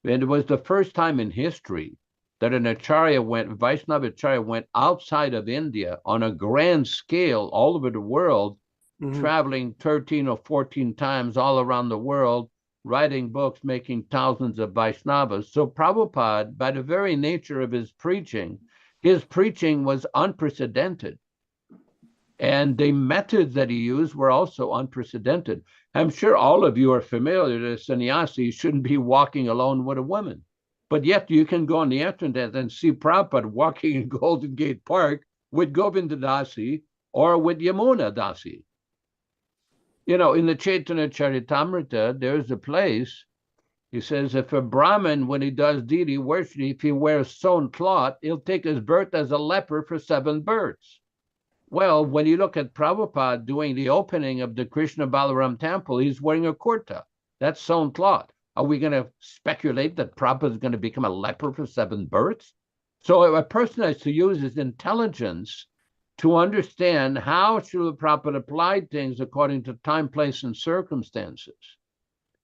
And it was the first time in history that an Vaishnava Acharya went outside of India on a grand scale all over the world, traveling 13 or 14 times all around the world, writing books, making thousands of Vaishnavas. So Prabhupada, by the very nature of his preaching was unprecedented. And the methods that he used were also unprecedented. I'm sure all of you are familiar that a sannyasi shouldn't be walking alone with a woman. But yet you can go on the internet and see Prabhupada walking in Golden Gate Park with Govinda Dasi or with Yamuna Dasi. In the Chaitanya Charitamrita, there's a place, he says, if a Brahmin, when he does deity worship, if he wears sewn cloth, he'll take his birth as a leper for 7 births. Well, when you look at Prabhupada doing the opening of the Krishna Balaram temple, he's wearing a kurta. That's sewn cloth. Are we going to speculate that Prabhupada is going to become a leper for 7 births? So a person has to use his intelligence to understand how Śrīla Prabhupada applied things according to time, place, and circumstances.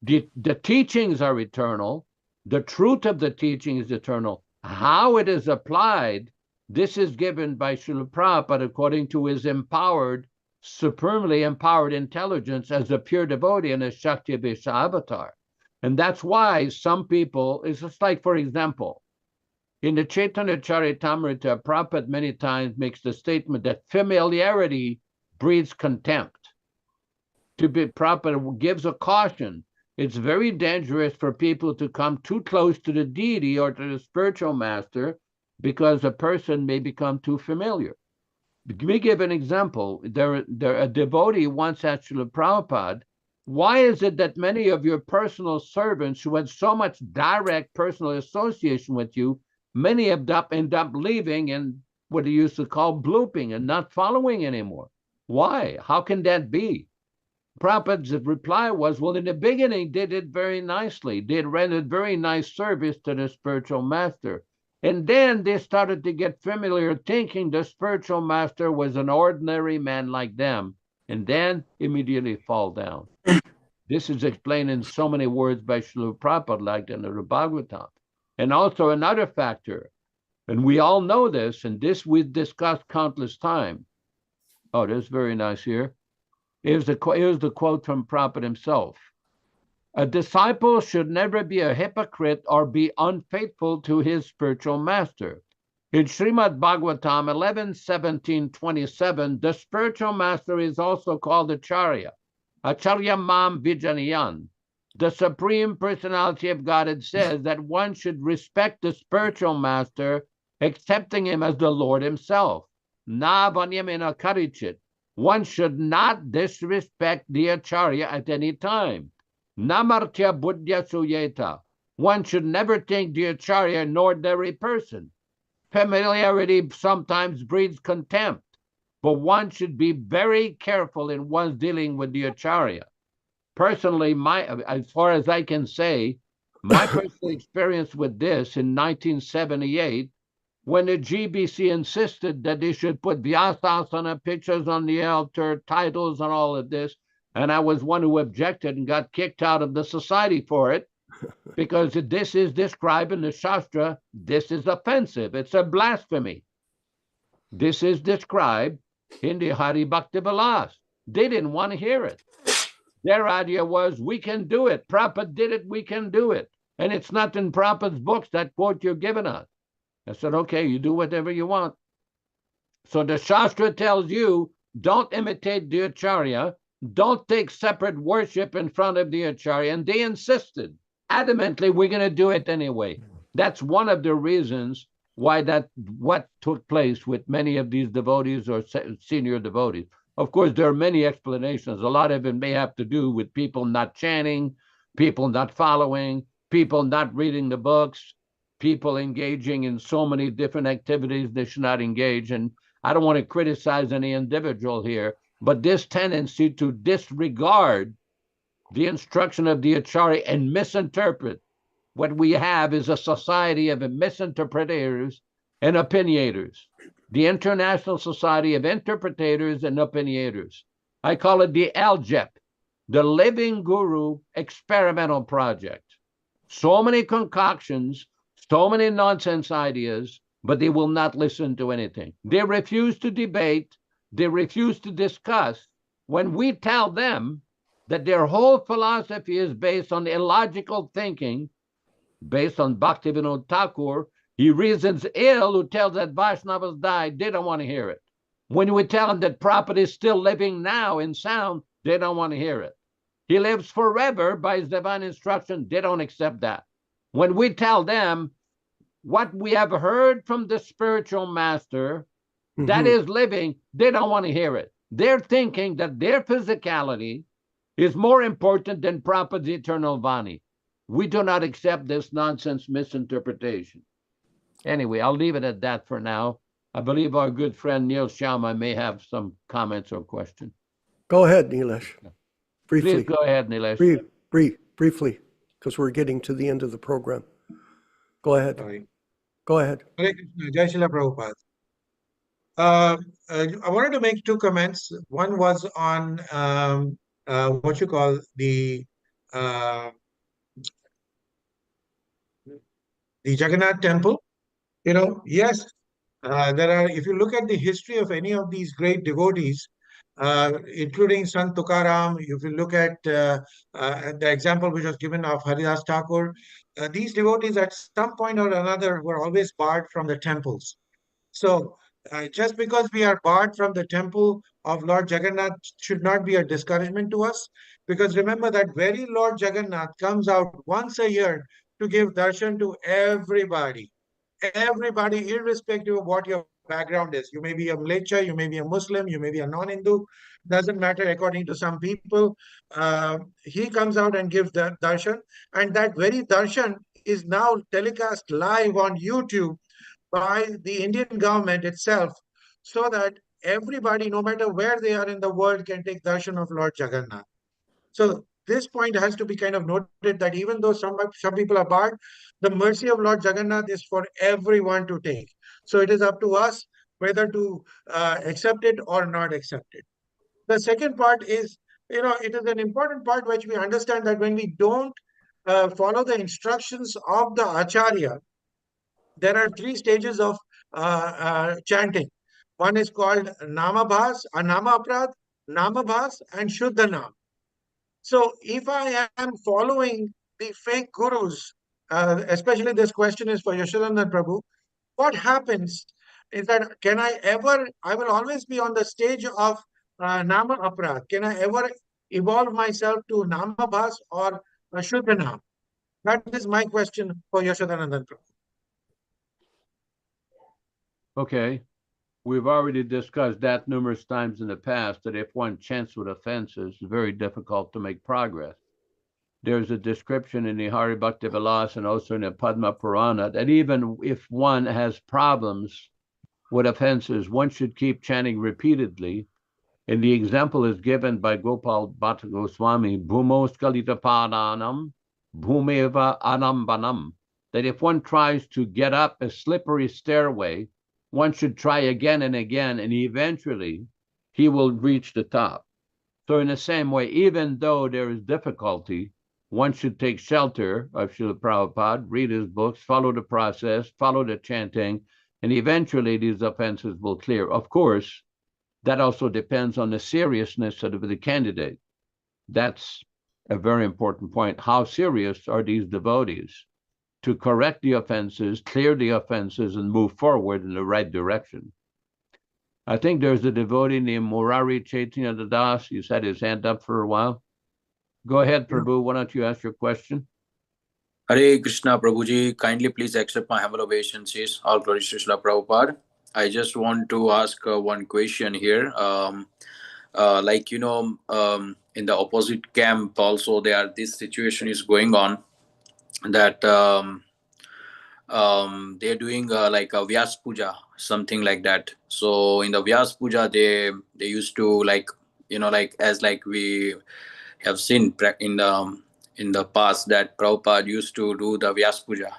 The teachings are eternal. The truth of the teaching is eternal. How it is applied, this is given by Śrīla Prabhupada according to his empowered, supremely empowered intelligence as a pure devotee and a Shakti Vishya avatar. And that's why some people, it's just like, for example, in the Chaitanya Charitamrita, Prabhupada many times makes the statement that familiarity breeds contempt. Prabhupada gives a caution. It's very dangerous for people to come too close to the deity or to the spiritual master because a person may become too familiar. Let me give an example. A devotee once asked Śrīla Prabhupada, why is it that many of your personal servants who had so much direct personal association with you, many end up leaving and what he used to call blooping and not following anymore? Why? How can that be? Prabhupada's reply was, well, in the beginning, they did very nicely. They rendered very nice service to the spiritual master. And then they started to get familiar, thinking the spiritual master was an ordinary man like them, and then immediately fall down. This is explained in so many words by Śrīla Prabhupada, like in the Bhagavatam. And also another factor, and we all know this, and this we've discussed countless times. Oh, that's very nice here. Here's the quote from Prabhupada himself. A disciple should never be a hypocrite or be unfaithful to his spiritual master. In Śrīmad-Bhāgavatam 11:17-27, the spiritual master is also called Acharya. Acharya Mam Vijanayan. The Supreme Personality of Godhead says that one should respect the spiritual master, accepting him as the Lord himself. Na vanyamena karichit. One should not disrespect the Acharya at any time. Namartya buddhya suyeta. One should never think the Acharya an ordinary person. Familiarity sometimes breeds contempt, but one should be very careful in one's dealing with the Acharya. Personally, as far as I can say, my personal experience with this in 1978, when the GBC insisted that they should put Vyāsa pictures on the altar, titles and all of this, and I was one who objected and got kicked out of the society for it, because this is described in the Shastra, this is offensive, it's a blasphemy. This is described in the Hari Bhakti Vilas. They didn't want to hear it. Their idea was, we can do it. Prabhupada did it, we can do it. And it's not in Prabhupada's books, that quote you're giving us. I said, okay, you do whatever you want. So the Shastra tells you, don't imitate the Acharya, don't take separate worship in front of the Acharya. And they insisted, adamantly, we're going to do it anyway. That's one of the reasons why what took place with many of these devotees or senior devotees. Of course, there are many explanations. A lot of it may have to do with people not chanting, people not following, people not reading the books, people engaging in so many different activities they should not engage. And I don't want to criticize any individual here, but this tendency to disregard the instruction of the Acharya and misinterpret what we have is a society of misinterpreters and opinionators. The International Society of Interpreters and Opinionators. I call it the LGEP, the Living Guru Experimental Project. So many concoctions, so many nonsense ideas, but they will not listen to anything. They refuse to debate. They refuse to discuss. When we tell them that their whole philosophy is based on illogical thinking, based on Bhaktivedanta Thakur, he reasons ill who tells that Vaishnavas died, they don't want to hear it. When we tell them that Prabhupada is still living now in sound, they don't want to hear it. He lives forever by his divine instruction, they don't accept that. When we tell them what we have heard from the spiritual master that is living, they don't want to hear it. They're thinking that their physicality is more important than Prabhupada's eternal Vani. We do not accept this nonsense misinterpretation. Anyway, I'll leave it at that for now. I believe our good friend Neil Sharma may have some comments or questions. Go ahead, Nilesh. Briefly. Please go ahead, Nilesh. Briefly, because we're getting to the end of the program. Go ahead. Sorry. Go ahead. Hare Krishna, Jai Śrīla Prabhupāda. I wanted to make two comments. One was on what you call the Jagannath temple. Yes, there are, if you look at the history of any of these great devotees, including Sant Tukaram, if you look at the example which was given of Haridas Thakur, these devotees at some point or another were always barred from the temples. So, just because we are barred from the temple of Lord Jagannath should not be a discouragement to us, because remember that very Lord Jagannath comes out once a year to give darshan to everybody. Everybody, irrespective of what your background is. You may be a Mlecha, you may be a Muslim, you may be a non-Hindu, doesn't matter according to some people. He comes out and gives the darshan, and that very darshan is now telecast live on YouTube by the Indian government itself, so that everybody, no matter where they are in the world, can take darshan of Lord Jagannath. So this point has to be kind of noted, that even though some people are barred, the mercy of Lord Jagannath is for everyone to take. So it is up to us whether to accept it or not accept it. The second part is, it is an important part which we understand, that when we don't follow the instructions of the Acharya, there are three stages of chanting. One is called Namabhas, Nama Aprad, Namabhas, and Shuddhanam. So if I am following the fake gurus, especially this question is for Yaśodā-nandana Prabhu, what happens is that I will always be on the stage of Nama Aprad. Can I ever evolve myself to Namabhas or Shuddhanam? That is my question for Yaśodā-nandana Prabhu. Okay. We've already discussed that numerous times in the past, that if one chants with offenses, it's very difficult to make progress. There's a description in the Hari Bhakti Vilas and also in the Padma Purana that even if one has problems with offenses, one should keep chanting repeatedly. And the example is given by Gopal Bhatta Goswami, Bhumo Skalita Padanam, Bhumeva Anambanam, that if one tries to get up a slippery stairway, one should try again and again, and eventually he will reach the top. So in the same way, even though there is difficulty, one should take shelter of Śrīla Prabhupada, read his books, follow the process, follow the chanting, and eventually these offenses will clear. Of course, that also depends on the seriousness of the candidate. That's a very important point. How serious are these devotees to correct the offenses, clear the offenses, and move forward in the right direction? I think there's a devotee named Murari Chaitanya Das. He's had his hand up for a while. Go ahead, Prabhu. Why don't you ask your question? Hare Krishna, Prabhuji. Kindly please accept my humble obeisances. All glory to Śrīla Prabhupada. I just want to ask one question here. In the opposite camp also, this situation is going on, that they're doing like a Vyāsa Puja, something like that. So in the Vyāsa Puja, they used to as we have seen in the past, that Prabhupada used to do the Vyāsa Puja.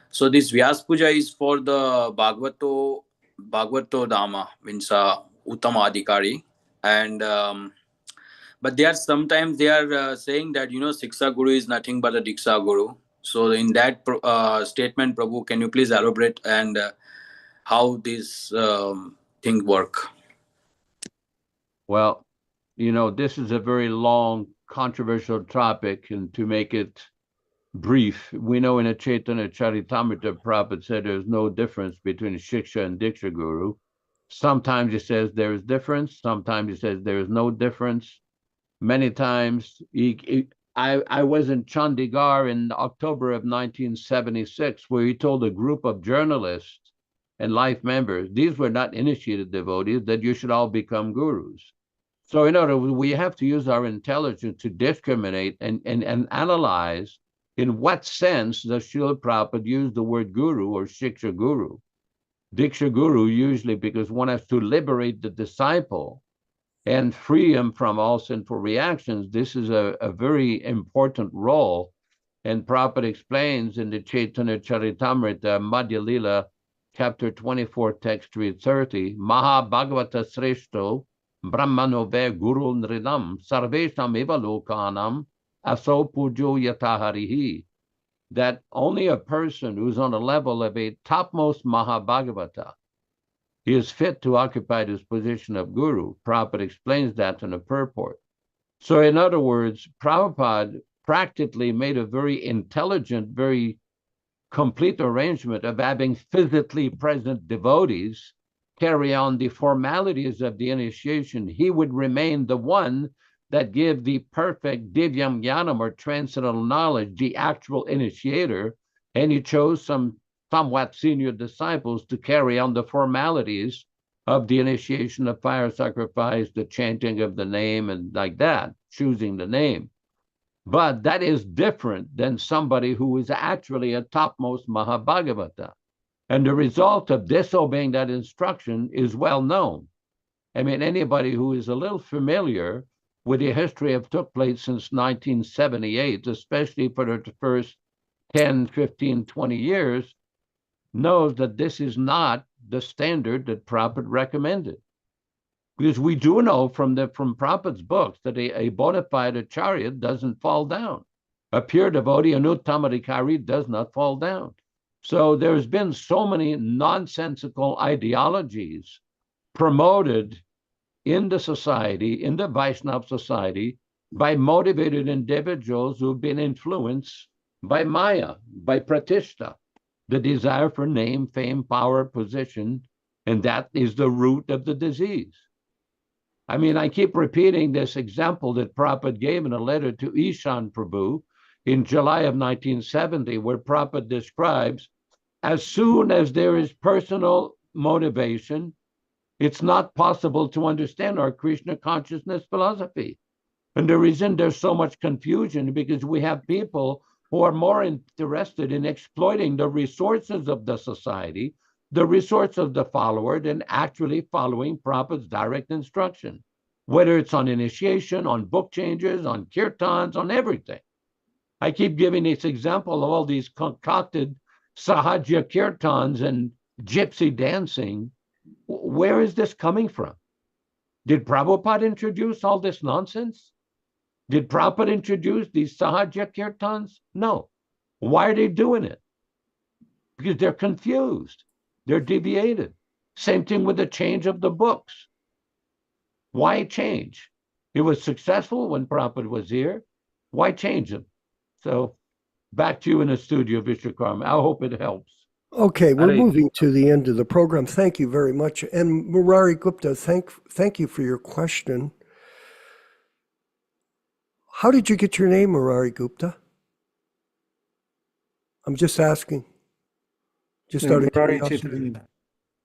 So this Vyāsa Puja is for the Bhagavato Dhamma, means Uttama-Adhikari, and but they are sometimes saying that Siksha Guru is nothing but a Diksha Guru. So in that statement, Prabhu, can you please elaborate and how this thing work? Well, this is a very long, controversial topic, and to make it brief, we know in a Chaitanya Charitamrita, Prabhupada said there's no difference between Shiksha and Diksha Guru. Sometimes he says there is difference, sometimes he says there is no difference. Many times, I was in Chandigarh in October of 1976, where he told a group of journalists and life members, these were not initiated devotees, that you should all become gurus. So in other words, we have to use our intelligence to discriminate and analyze in what sense does Śrīla Prabhupada use the word guru or Shiksha Guru. Diksha Guru usually because one has to liberate the disciple and free him from all sinful reactions. This is a very important role. And Prabhupada explains in the Chaitanya Charitamrita, Madhya Lila, chapter 24, text 330, Maha Bhagavata Sreshto, Brahmano Ve Guru Nridam, Sarvesham Eva Lokanam, Aso Pujo Yataharihi. that only a person who's on a level of a topmost Mahabhagavata is fit to occupy this position of guru. Prabhupada explains that in a purport. So in other words, Prabhupada practically made a very intelligent, very complete arrangement of having physically present devotees carry on the formalities of the initiation. He would remain the one that give the perfect divyam jnanam, or transcendental knowledge, the actual initiator, and he chose some somewhat senior disciples to carry on the formalities of the initiation of fire sacrifice, the chanting of the name, and like that, choosing the name. But that is different than somebody who is actually a topmost Mahabhagavata. And the result of disobeying that instruction is well known. I mean, anybody who is a little familiar with the history of took place since 1978, especially for the first 10, 15, 20 years, knows that this is not the standard that Prabhupada recommended. Because we do know from Prabhupada's books that a bona fide acharya doesn't fall down. A pure devotee, an uttamadhikari, does not fall down. So there's been so many nonsensical ideologies promoted in the society, in the Vaishnava society, by motivated individuals who've been influenced by Maya, by Pratishta, the desire for name, fame, power, position, and that is the root of the disease. I mean, I keep repeating this example that Prabhupada gave in a letter to Ishan Prabhu in July of 1970, where Prabhupada describes, as soon as there is personal motivation, it's not possible to understand our Krishna consciousness philosophy. And the reason there's so much confusion is because we have people who are more interested in exploiting the resources of the society, the resource of the follower, than actually following Prabhupada's direct instruction, whether it's on initiation, on book changes, on kirtans, on everything. I keep giving this example of all these concocted Sahaja kirtans and gypsy dancing. Where is this coming from? Did Prabhupada introduce all this nonsense? Did Prabhupada introduce these Sahaja kirtans? No. Why are they doing it? Because they're confused. They're deviated. Same thing with the change of the books. Why change? It was successful when Prabhupada was here. Why change them? So back to you in the studio, Vishwakarma. I hope it helps. Okay, we're moving to the end of the program. Thank you very much. And Murari Gupta, thank you for your question. How did you get your name, Murari Gupta? I'm just asking. Just out of Murari curiosity. Chaitanya.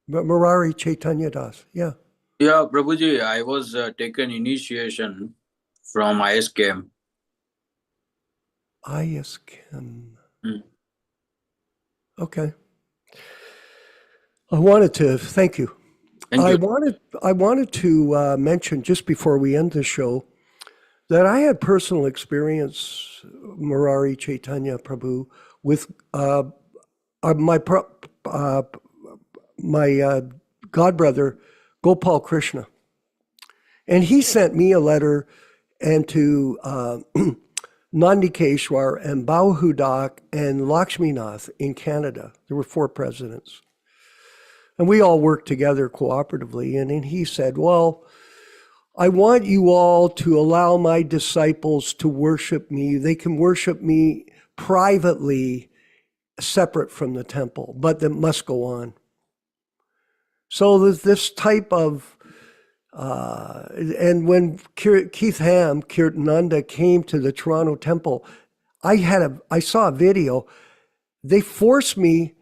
But Murari Chaitanya Das, yeah. Yeah, Prabhuji, I was taken initiation from ISKM. ISKM. Mm. Okay. I wanted to thank you. Thank you. I wanted to mention just before we end the show that I had personal experience, Murari Chaitanya Prabhu, with my godbrother Gopal Krishna, and he sent me a letter and to Nandikeshwar and Bahudak and Lakshminath in Canada. There were 4 presidents. And we all worked together cooperatively. And then he said, well, I want you all to allow my disciples to worship me. They can worship me privately, separate from the temple, but that must go on. So there's this type of, and when Keith Ham, Kirtananda came to the Toronto temple, I saw a video. They forced me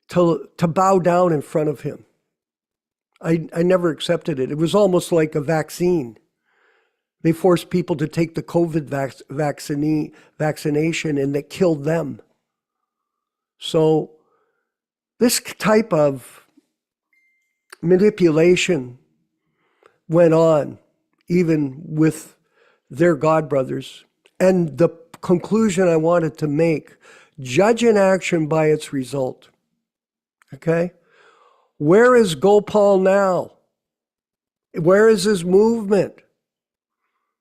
to bow down in front of him. I never accepted it. It was almost like a vaccine. They forced people to take the COVID vaccination, and that killed them. So this type of manipulation went on even with their godbrothers. And the conclusion I wanted to make, judge an action by its result. Okay? Where is Gopal now? Where is his movement?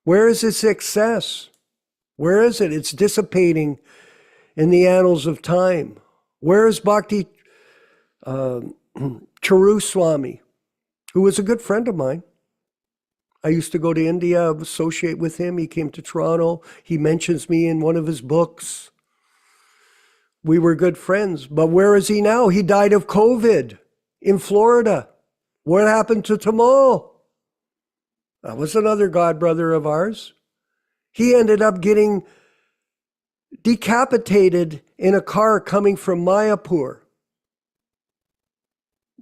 Where is his success? Where is it? It's dissipating in the annals of time? Where is Bhakti Charu Swami, who was a good friend of mine? I used to go to India, associate with him. He came to Toronto. He mentions me in one of his books. We were good friends. But where is he now? He died of COVID in Florida. What happened to Tamal? That was another god brother of ours. He ended up getting decapitated in a car coming from Mayapur.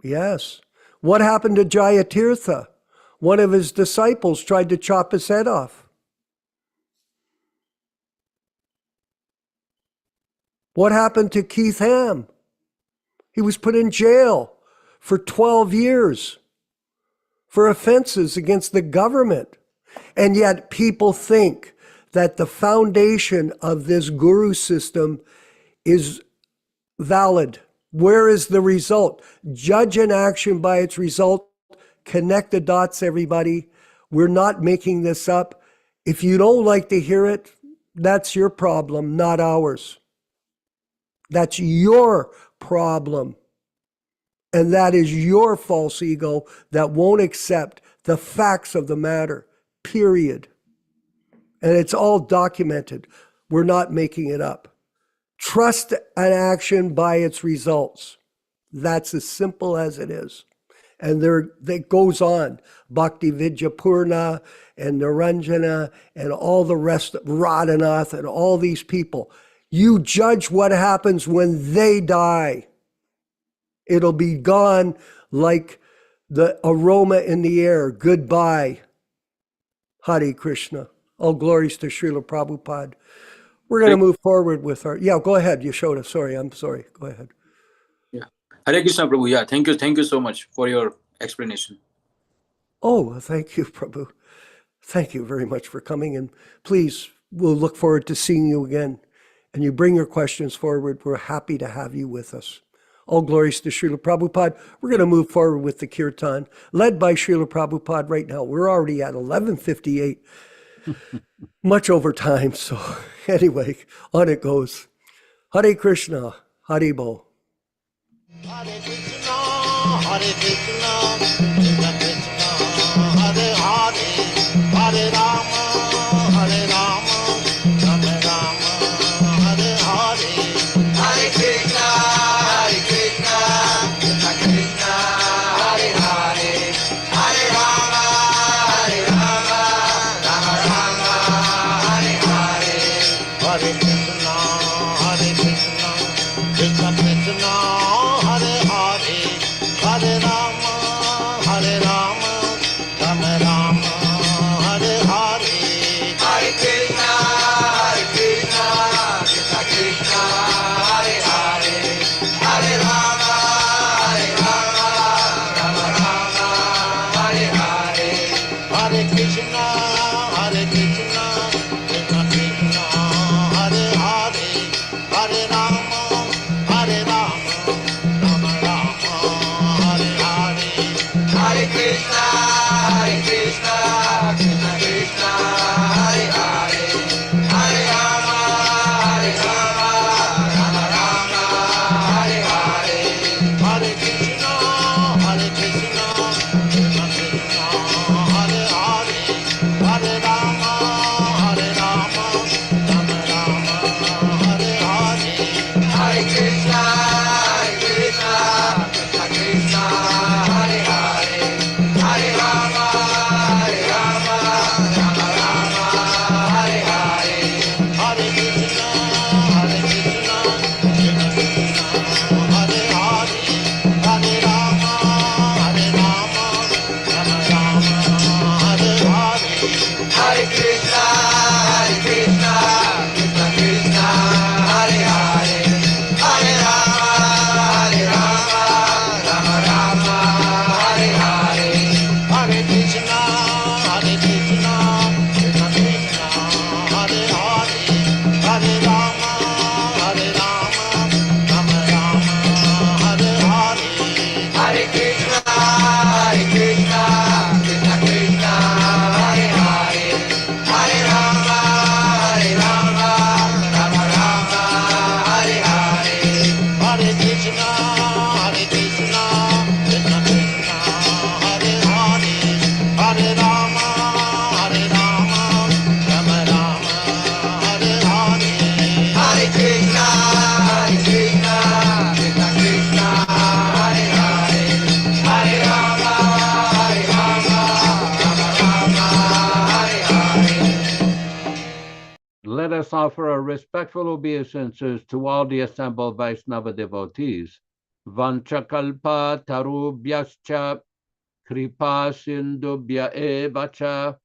Yes. What happened to Jayatirtha? One of his disciples tried to chop his head off. What happened to Keith Ham? He was put in jail for 12 years for offenses against the government. And yet people think that the foundation of this guru system is valid. Where is the result? Judge an action by its result. Connect the dots, everybody. We're not making this up. If you don't like to hear it, that's your problem, not ours. That's your problem. And that is your false ego that won't accept the facts of the matter, period. And it's all documented. We're not making it up. Trust an action by its results. That's as simple as it is. And that goes on. Bhakti Vidyapurna and Naranjana and all the rest, Radhanath and all these people. You judge what happens when they die. It'll be gone like the aroma in the air. Goodbye. Hare Krishna. All glories to Śrīla Prabhupāda. We're going to move forward with our... Yeah, go ahead, Yaśoda. Sorry, I'm sorry. Go ahead. Yeah. Hare Krishna, Prabhu. Yeah, thank you so much for your explanation. Oh, thank you, Prabhu. Thank you very much for coming. And please, we'll look forward to seeing you again. And you bring your questions forward. We're happy to have you with us. All glories to Śrīla Prabhupāda. We're going to move forward with the kirtan, led by Śrīla Prabhupāda right now. We're already at 11:58. Much over time, so anyway, on it goes. Hare Krishna, Hare Bo. Hare Krishna, Hare Krishna, Krishna Krishna, Hare Hare, Hare Rama, Hare Rama, Rama Rama, Hare Hare. Hare Krishna, Hare Krishna, Krishna Krishna, Hare Hare, Hare Rama, Hare Rama, Rama Rama, Hare Hare. Hare Krishna, Hare Krishna, Krishna Krishna, Hare Hare, Hare Rama, Hare Rama, Rama Rama, Hare Hare. Hare Krishna, Hare Krishna, Krishna Krishna, Hare Hare, Hare Rama, Hare Rama, Rama Rama, Hare Hare. Hare Krishna, Hare Krishna, Krishna Krishna, Hare Hare, Hare Rama, Hare Rama, Rama Rama, Hare Hare. Hare Krishna, Hare Krishna, Krishna Krishna, Hare Hare, Hare Rama, Hare Rama, Rama Rama, Hare Hare. Hare Krishna, Hare Krishna, Krishna Krishna, Hare Hare, Hare Rama, Hare Rama, Rama Rama, Hare Hare. Hare Krishna, Hare Krishna, Krishna Krishna, Hare Hare, Hare us offer our respectful obeisances to all the assembled Vaishnava devotees. Vanchakalpa tarubhyascha kripa sindubhya evacha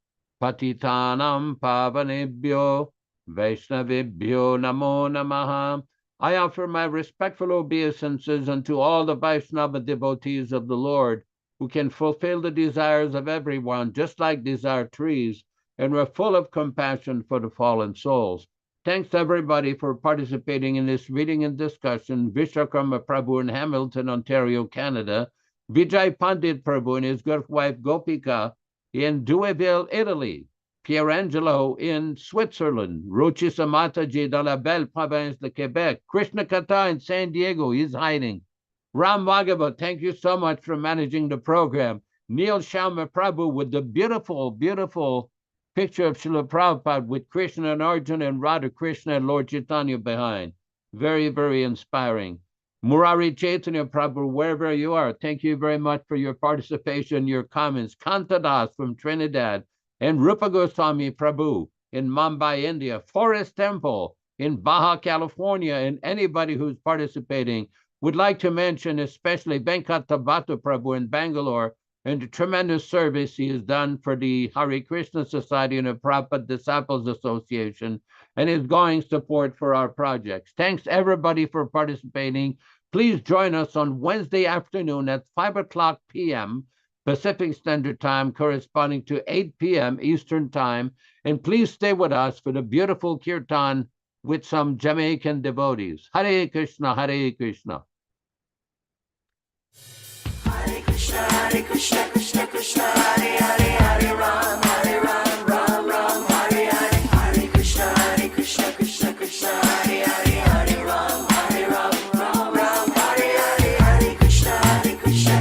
patitanam pavanebhyo Vaishnavibhyo namo namaha. I offer my respectful obeisances unto all the Vaishnava devotees of the Lord, who can fulfill the desires of everyone, just like these are trees, and we're full of compassion for the fallen souls. Thanks everybody for participating in this reading and discussion. Vishwakarma Prabhu in Hamilton, Ontario, Canada. Vijay Pandit Prabhu and his good wife Gopika in Douauville, Italy. Pierangelo in Switzerland. Ruchisa Mataji dans la belle province de Quebec. Krishna Kata in San Diego, he's hiding. Ram Bhagavad, thank you so much for managing the program. Neil Sharma Prabhu with the beautiful, beautiful picture of Śrīla Prabhupada with Krishna and Arjuna and Radha Krishna and Lord Chaitanya behind. Very, very inspiring. Murari Chaitanya Prabhu, wherever you are, thank you very much for your participation, your comments. Kantadas from Trinidad, and Rupa Goswami Prabhu in Mumbai, India. Forest Temple in Baja, California, and anybody who's participating. Would like to mention especially Venkat Tabata Prabhu in Bangalore and the tremendous service he has done for the Hare Krishna Society and the Prabhupada Disciples Association, and his going support for our projects. Thanks everybody for participating. Please join us on Wednesday afternoon at 5:00 p.m. Pacific Standard Time, corresponding to 8 p.m. Eastern Time. And please stay with us for the beautiful kirtan with some Jamaican devotees. Hare Krishna, Hare Krishna. Hare Krishna, Krishna Krishna, Hare Hare, Hare Ram, Ram Ram, Hare Hare. Hare Krishna, Krishna Krishna, Hare Hare, Hare Ram, Ram Ram, Hare Hare. Hare Krishna,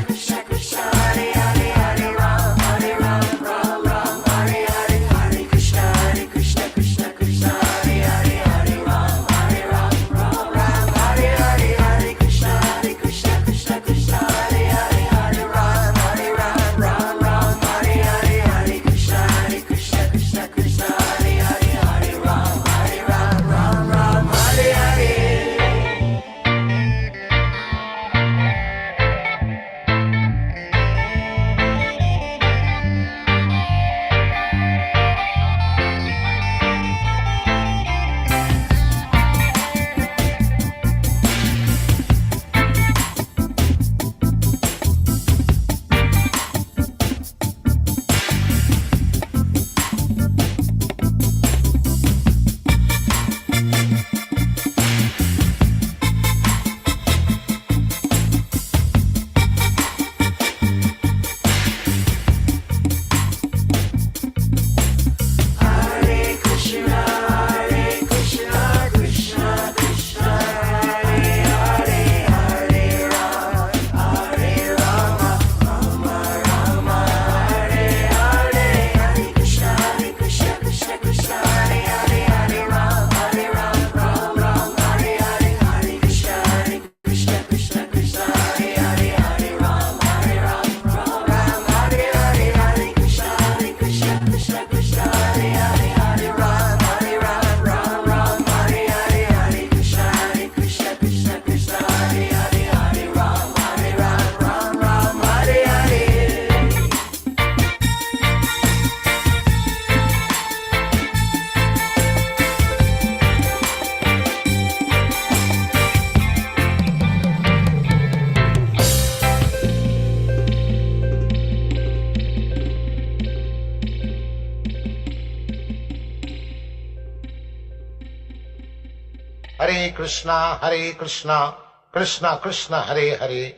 Krishna Krishna, Hare Hare, Hare Ram, Ram Hare Hare. Hare Krishna, Krishna Krishna, Hare Hare, Hare Ram, Ram Hare Hare. Hare Krishna, Krishna Krishna, Hare Hare, Hare Ram, Ram Hare Hare. Hare Krishna, Krishna Krishna, Hare Hare, Hare Ram, Ram Hare Hare. Hare Krishna, Krishna Krishna, Hare Hare, Hare Rama, Rama Hare Hare. Hare Krishna, Krishna, Hare Hare, Hare Ram, Ram Hare Hare. Hare Krishna, Krishna, Hare Hare, Hare Ram, Ram Hare Hare. Hare Krishna, Krishna, Hare Hare, Hare Ram, Ram Hare Hare. Hare Krishna, Krishna, Hare Hare, Hare Ram, Ram Hare Hare. Hare Krishna, Krishna Krishna, Hare Hare,